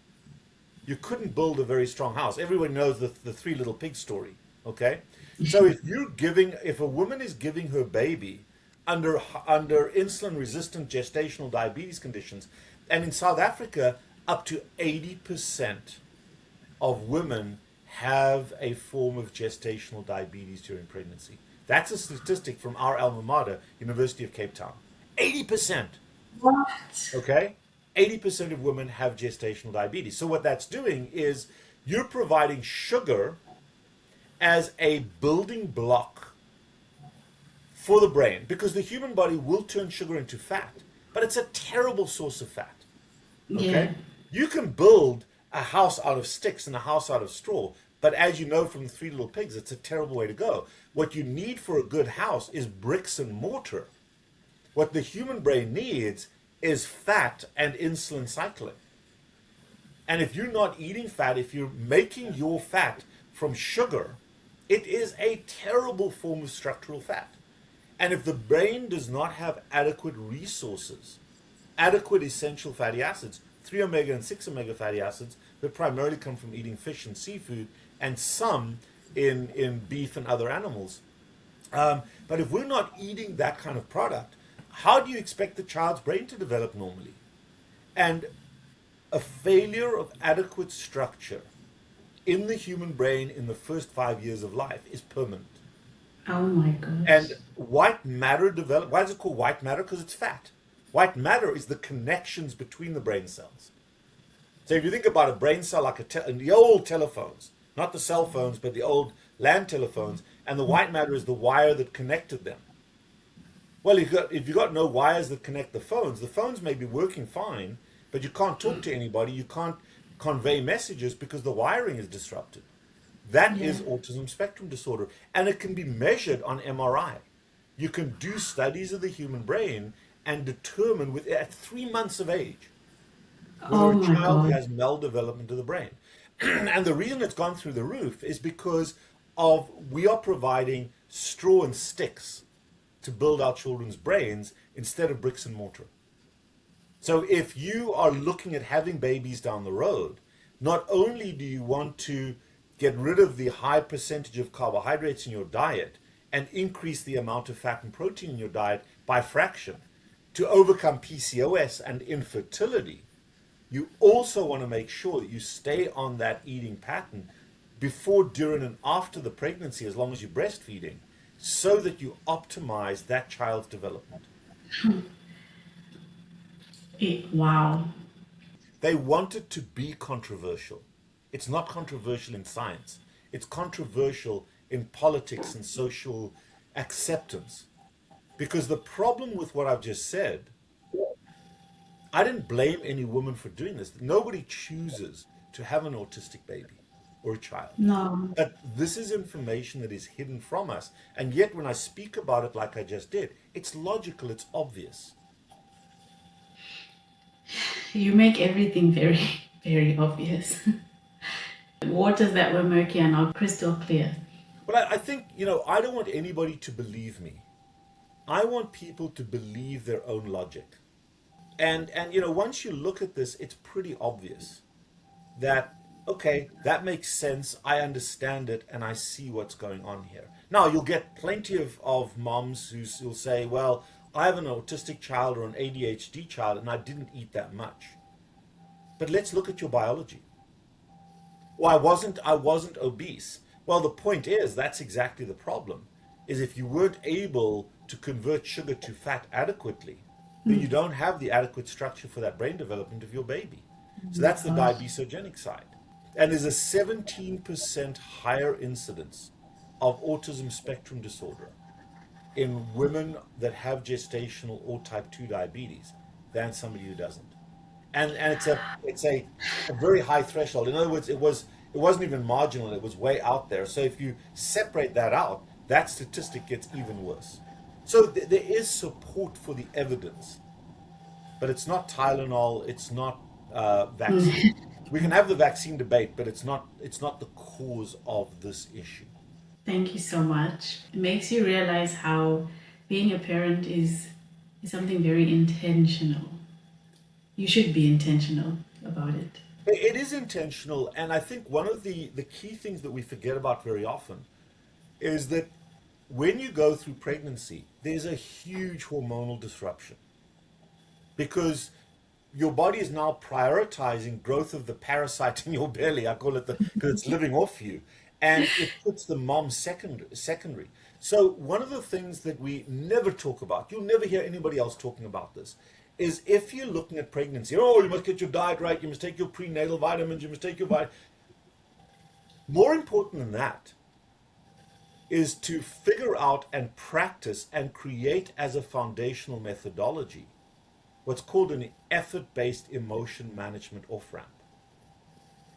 you couldn't build a very strong house. Everyone knows the Three Little Pigs story, okay? So if a woman is giving her baby under insulin-resistant gestational diabetes conditions, and in South Africa, up to 80% of women have a form of gestational diabetes during pregnancy. That's a statistic from our alma mater, University of Cape Town. 80%. What? Okay? 80% of women have gestational diabetes. So what that's doing is you're providing sugar as a building block for the brain, because the human body will turn sugar into fat, but it's a terrible source of fat. Okay? Yeah. You can build a house out of sticks and a house out of straw, but as you know from the Three Little Pigs, it's a terrible way to go. What you need for a good house is bricks and mortar. What the human brain needs is fat and insulin cycling. And if you're not eating fat, if you're making your fat from sugar, it is a terrible form of structural fat. And if the brain does not have adequate resources, adequate essential fatty acids, 3 omega and 6 omega fatty acids that primarily come from eating fish and seafood, and some in beef and other animals. But if we're not eating that kind of product, how do you expect the child's brain to develop normally? And a failure of adequate structure in the human brain in the first 5 years of life is permanent. Oh my gosh. And white matter develop. Why is it called white matter? Because it's fat. White matter is the connections between the brain cells. So if you think about a brain cell like the old telephones, not the cell phones, but the old land telephones, and the white matter is the wire that connected them. Well, if you've got no wires that connect the phones may be working fine, but you can't talk to anybody, you can't convey messages because the wiring is disrupted. That is autism spectrum disorder, and it can be measured on MRI. You can do studies of the human brain and determine at 3 months of age whether a child has maldevelopment of the brain. And the reason it's gone through the roof is because we are providing straw and sticks to build our children's brains instead of bricks and mortar. So if you are looking at having babies down the road, not only do you want to get rid of the high percentage of carbohydrates in your diet and increase the amount of fat and protein in your diet by fraction to overcome PCOS and infertility, you also want to make sure that you stay on that eating pattern before, during, and after the pregnancy, as long as you're breastfeeding, so that you optimize that child's development. Wow. They want it to be controversial. It's not controversial in science. It's controversial in politics and social acceptance. Because the problem with what I've just said, I didn't blame any woman for doing this. Nobody chooses to have an autistic baby or a child. No. But this is information that is hidden from us. And yet when I speak about it like I just did, it's logical, it's obvious. You make everything very, very obvious. The waters that were murky are now crystal clear. But I think, I don't want anybody to believe me. I want people to believe their own logic. And once you look at this, it's pretty obvious that, okay, that makes sense. I understand it and I see what's going on here. Now, you'll get plenty of moms who'll say, well, I have an autistic child or an ADHD child and I didn't eat that much. But let's look at your biology. Well, I wasn't obese. Well, the point is, that's exactly the problem, is if you weren't able to convert sugar to fat adequately, then you don't have the adequate structure for that brain development of your baby. So that's the diabesogenic side. And there's a 17% higher incidence of autism spectrum disorder in women that have gestational or type 2 diabetes than somebody who doesn't. And it's a very high threshold. In other words, it wasn't even marginal, it was way out there. So if you separate that out, that statistic gets even worse. So there is support for the evidence, but it's not Tylenol, it's not vaccine. We can have the vaccine debate, but it's not the cause of this issue. Thank you so much. It makes you realize how being a parent is something very intentional. You should be intentional about it. It is intentional, and I think one of the key things that we forget about very often is that when you go through pregnancy, there's a huge hormonal disruption because your body is now prioritizing growth of the parasite in your belly. I call it because it's living off you, and it puts the mom secondary. So one of the things that we never talk about, you'll never hear anybody else talking about this, is if you're looking at pregnancy, you must get your diet right, you must take your prenatal vitamins, you must take your vitamins. More important than that is to figure out and practice and create as a foundational methodology what's called an effort-based emotion management off-ramp.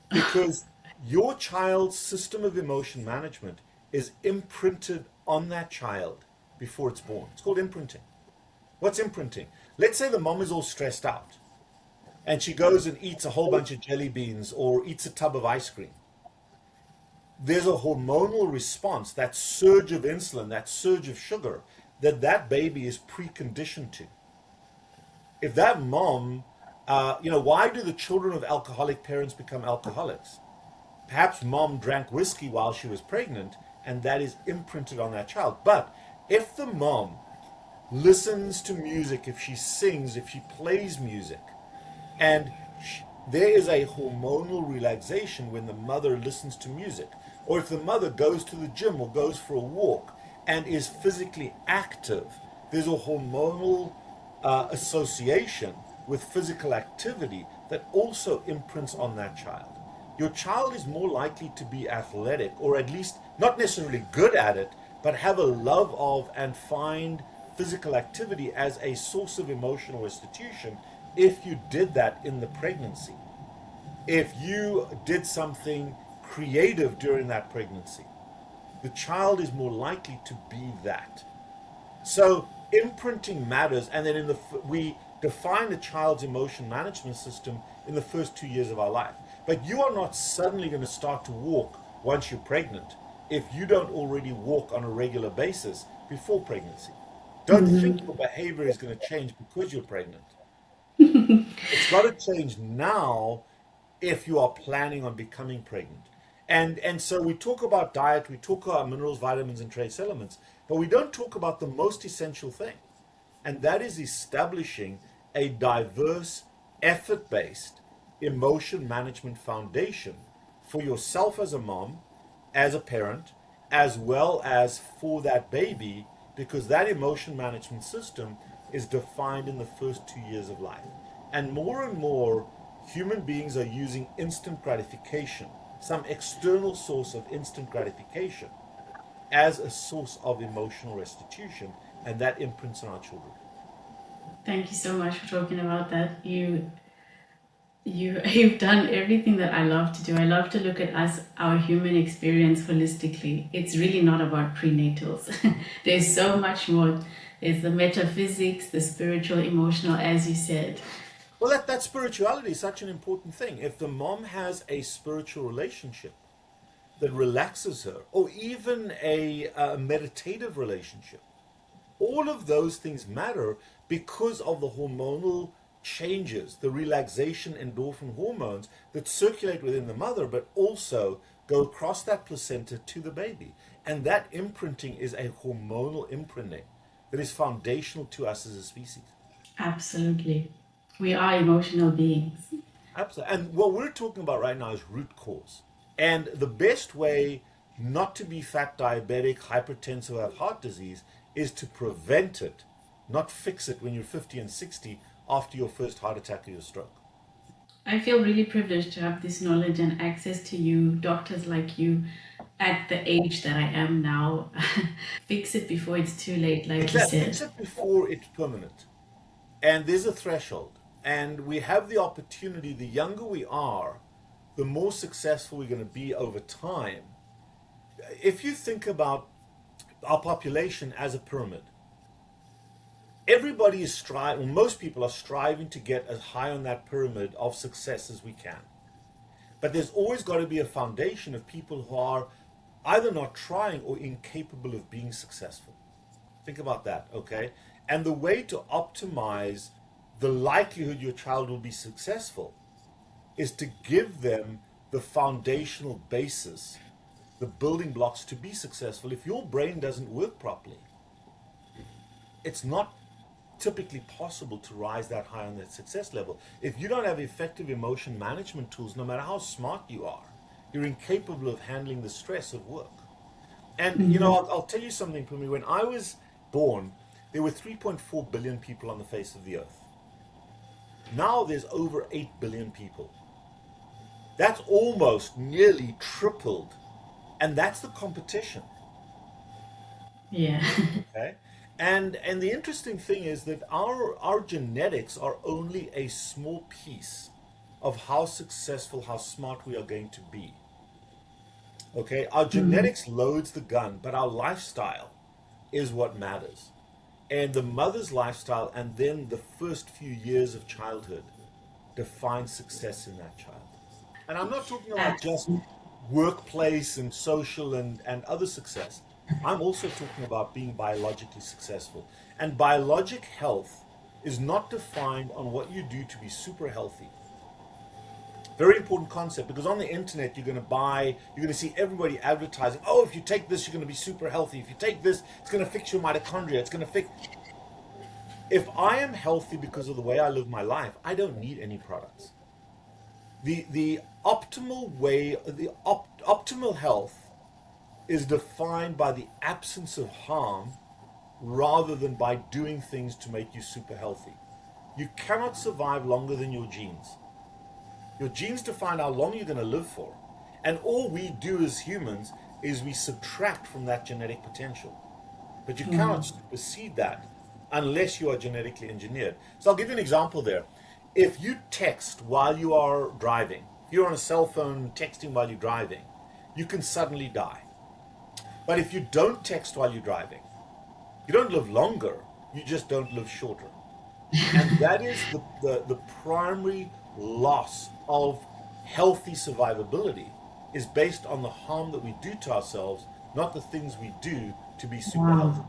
Because your child's system of emotion management is imprinted on that child before it's born. It's called imprinting. What's imprinting? Let's say the mom is all stressed out and she goes and eats a whole bunch of jelly beans or eats a tub of ice cream. There's a hormonal response, that surge of insulin, that surge of sugar, that baby is preconditioned to. If that mom, why do the children of alcoholic parents become alcoholics? Perhaps mom drank whiskey while she was pregnant, and that is imprinted on that child. But if the mom listens to music, if she sings, if she plays music, and there is a hormonal relaxation when the mother listens to music, or if the mother goes to the gym or goes for a walk and is physically active, there's a hormonal association with physical activity that also imprints on that child. Your child is more likely to be athletic, or at least not necessarily good at it, but have a love of and find physical activity as a source of emotional restitution if you did that in the pregnancy. If you did something creative during that pregnancy, the child is more likely to be that. So imprinting matters, and then we define the child's emotion management system in the first 2 years of our life. But you are not suddenly going to start to walk once you're pregnant if you don't already walk on a regular basis before pregnancy. Don't think your behavior is going to change because you're pregnant. It's got to change now if you are planning on becoming pregnant. And so we talk about diet, we talk about minerals, vitamins, and trace elements, but we don't talk about the most essential thing, and that is establishing a diverse, effort-based emotion management foundation for yourself as a mom, as a parent, as well as for that baby, because that emotion management system is defined in the first 2 years of life. And more human beings are using instant gratification, some external source of instant gratification, as a source of emotional restitution, and that imprints on our children. Thank you so much for talking about that. You've done everything that I love to do. I love to look at our human experience holistically. It's really not about prenatals. There's so much more. There's the metaphysics, the spiritual, emotional, as you said. Well, that spirituality is such an important thing. If the mom has a spiritual relationship, that relaxes her, or even a meditative relationship. All of those things matter because of the hormonal changes, the relaxation endorphin hormones that circulate within the mother, but also go across that placenta to the baby. And that imprinting is a hormonal imprinting that is foundational to us as a species. Absolutely. We are emotional beings. Absolutely. And what we're talking about right now is root cause. And the best way not to be fat, diabetic, hypertensive, or have heart disease is to prevent it, not fix it when you're 50 and 60 after your first heart attack or your stroke. I feel really privileged to have this knowledge and access to you, doctors like you, at the age that I am now. Fix it before it's too late, like you said. Fix it before it's permanent. And there's a threshold. And we have the opportunity, the younger we are, the more successful we're going to be over time. If you think about our population as a pyramid, everybody is striving, or most people are striving to get as high on that pyramid of success as we can. But there's always got to be a foundation of people who are either not trying or incapable of being successful. Think about that, okay? And the way to optimize the likelihood your child will be successful is to give them the foundational basis, the building blocks to be successful. If your brain doesn't work properly, it's not typically possible to rise that high on that success level. If you don't have effective emotion management tools, no matter how smart you are, you're incapable of handling the stress of work. And, you know, I'll tell you something, Phumi. When I was born, there were 3.4 billion people on the face of the earth. Now there's over 8 billion people. That's almost nearly tripled. And that's the competition. Yeah. Okay? And the interesting thing is that our genetics are only a small piece of how successful, how smart we are going to be. Okay? Our genetics loads the gun, but our lifestyle is what matters. And the mother's lifestyle and then the first few years of childhood define success in that child. And I'm not talking about just workplace and social and other success. I'm also talking about being biologically successful. And biologic health is not defined on what you do to be super healthy. Very important concept, because on the internet you're going to see everybody advertising, oh, if you take this, you're going to be super healthy. If you take this, it's going to fix your mitochondria. It's going to fix... If I am healthy because of the way I live my life, I don't need any products. The optimal way, optimal health is defined by the absence of harm rather than by doing things to make you super healthy. You cannot survive longer than your genes. Your genes define how long you're going to live for. And all we do as humans is we subtract from that genetic potential. But you cannot supersede that unless you are genetically engineered. So I'll give you an example there. If you text while you are driving, if you're on a cell phone texting while you're driving, you can suddenly die. But if you don't text while you're driving, you don't live longer, you just don't live shorter. And that is the primary loss of healthy survivability, is based on the harm that we do to ourselves, not the things we do to be super healthy.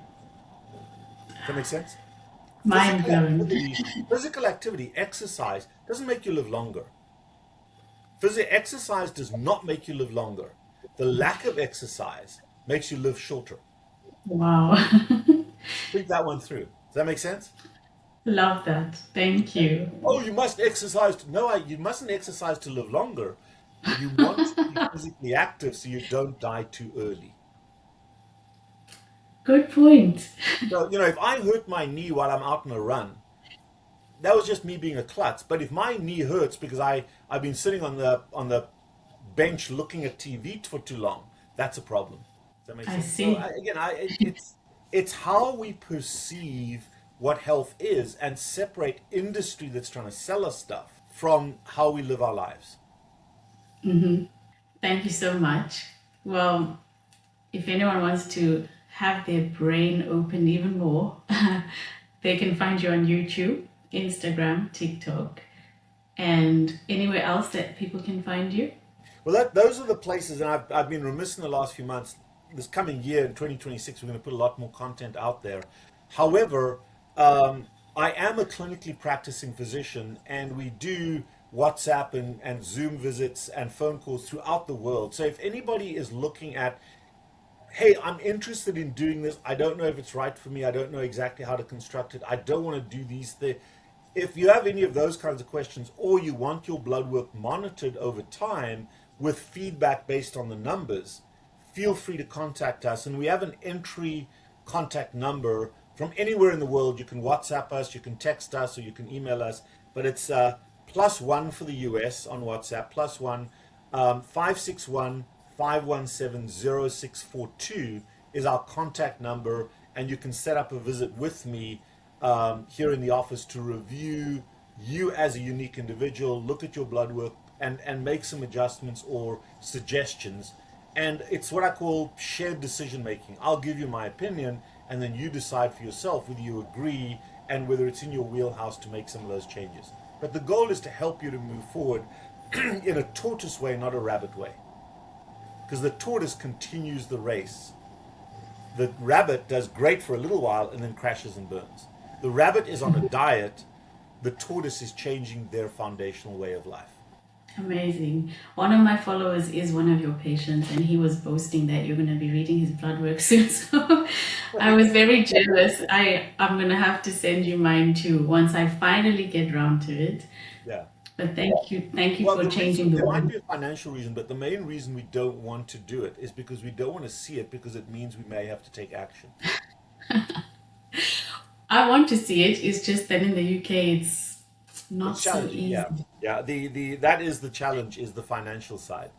Does that make sense? Mind-blowing. Physical activity, exercise, doesn't make you live longer. Exercise does not make you live longer. The lack of exercise makes you live shorter. Wow. Think that one through. Does that make sense? Love that. Thank you. Oh, you must exercise. No, you mustn't exercise to live longer. You want to be physically active so you don't die too early. Good point. So, you know, if I hurt my knee while I'm out on a run, that was just me being a klutz. But if my knee hurts because I've been sitting on the bench looking at TV for too long, that's a problem. Does that make sense? I see. So, it's how we perceive what health is and separate industry that's trying to sell us stuff from how we live our lives. Thank you so much. Well, if anyone wants to have their brain open even more, they can find you on YouTube, Instagram, TikTok, and anywhere else that people can find you. Well, those are the places, and I've been remiss in the last few months. This coming year in 2026, we're going to put a lot more content out there. However, I am a clinically practicing physician, and we do WhatsApp and Zoom visits and phone calls throughout the world. So if anybody is looking at, hey, I'm interested in doing this. I don't know if it's right for me. I don't know exactly how to construct it. I don't want to do these things. If you have any of those kinds of questions, or you want your blood work monitored over time with feedback based on the numbers, feel free to contact us. And we have an entry contact number from anywhere in the world. You can WhatsApp us, you can text us, or you can email us. But it's +1 for the US on WhatsApp, +1 561 517 is our contact number, and you can set up a visit with me here in the office to review you as a unique individual, look at your blood work, and make some adjustments or suggestions. And it's what I call shared decision making. I'll give you my opinion, and then you decide for yourself whether you agree and whether it's in your wheelhouse to make some of those changes. But the goal is to help you to move forward in a tortoise way, not a rabbit way. Because the tortoise continues the race. The rabbit does great for a little while and then crashes and burns. The rabbit is on a diet. The tortoise is changing their foundational way of life. Amazing. One of my followers is one of your patients, and he was boasting that you're going to be reading his blood work soon. So I was very jealous. I'm going to have to send you mine too once I finally get around to it. Yeah. But thank you Well, for changing the there might one. be a financial reason, but the main reason we don't want to do it is because we don't want to see it, because it means we may have to take action. I want to see it. It's just that in the UK, it's not It's so challenging, easy. yeah. Yeah, that is the challenge, is the financial side.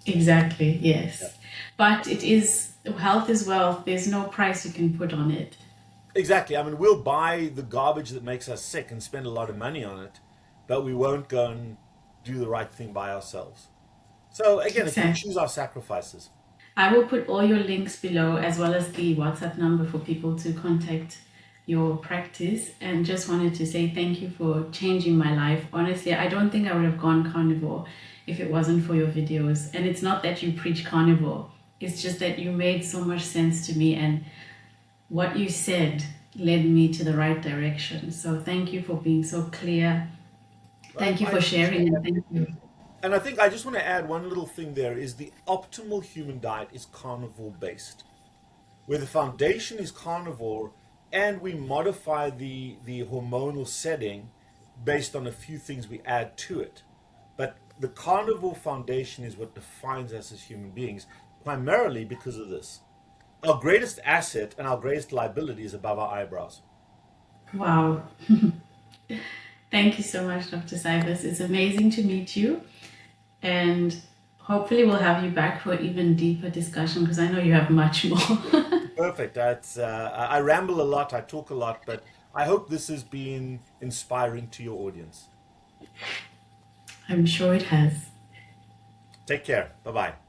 Exactly, Yeah. yes. But it is, health is wealth. There's no price you can put on it. Exactly. I mean, we'll buy the garbage that makes us sick and spend a lot of money on it, but we won't go and do the right thing by ourselves. So again, if we Exactly. choose our sacrifices. I will put all your links below, as well as the WhatsApp number for people to contact your practice. And just wanted to say thank you for changing my life. Honestly, I don't think I would have gone carnivore if it wasn't for your videos. And it's not that you preach carnivore, it's just that you made so much sense to me, and what you said led me to the right direction. So thank you for being so clear. Thank you I for appreciate sharing, and that. thank you. And I think I just want to add one little thing there, is the optimal human diet is carnivore based, where the foundation is carnivore, and we modify the hormonal setting based on a few things we add to it. But the carnivore foundation is what defines us as human beings, primarily because of this. Our greatest asset and our greatest liability is above our eyebrows. Wow. Thank you so much, Dr. Cywes. It's amazing to meet you. And hopefully we'll have you back for even deeper discussion, because I know you have much more. Perfect. I ramble a lot, I talk a lot, but I hope this has been inspiring to your audience. I'm sure it has. Take care. Bye bye.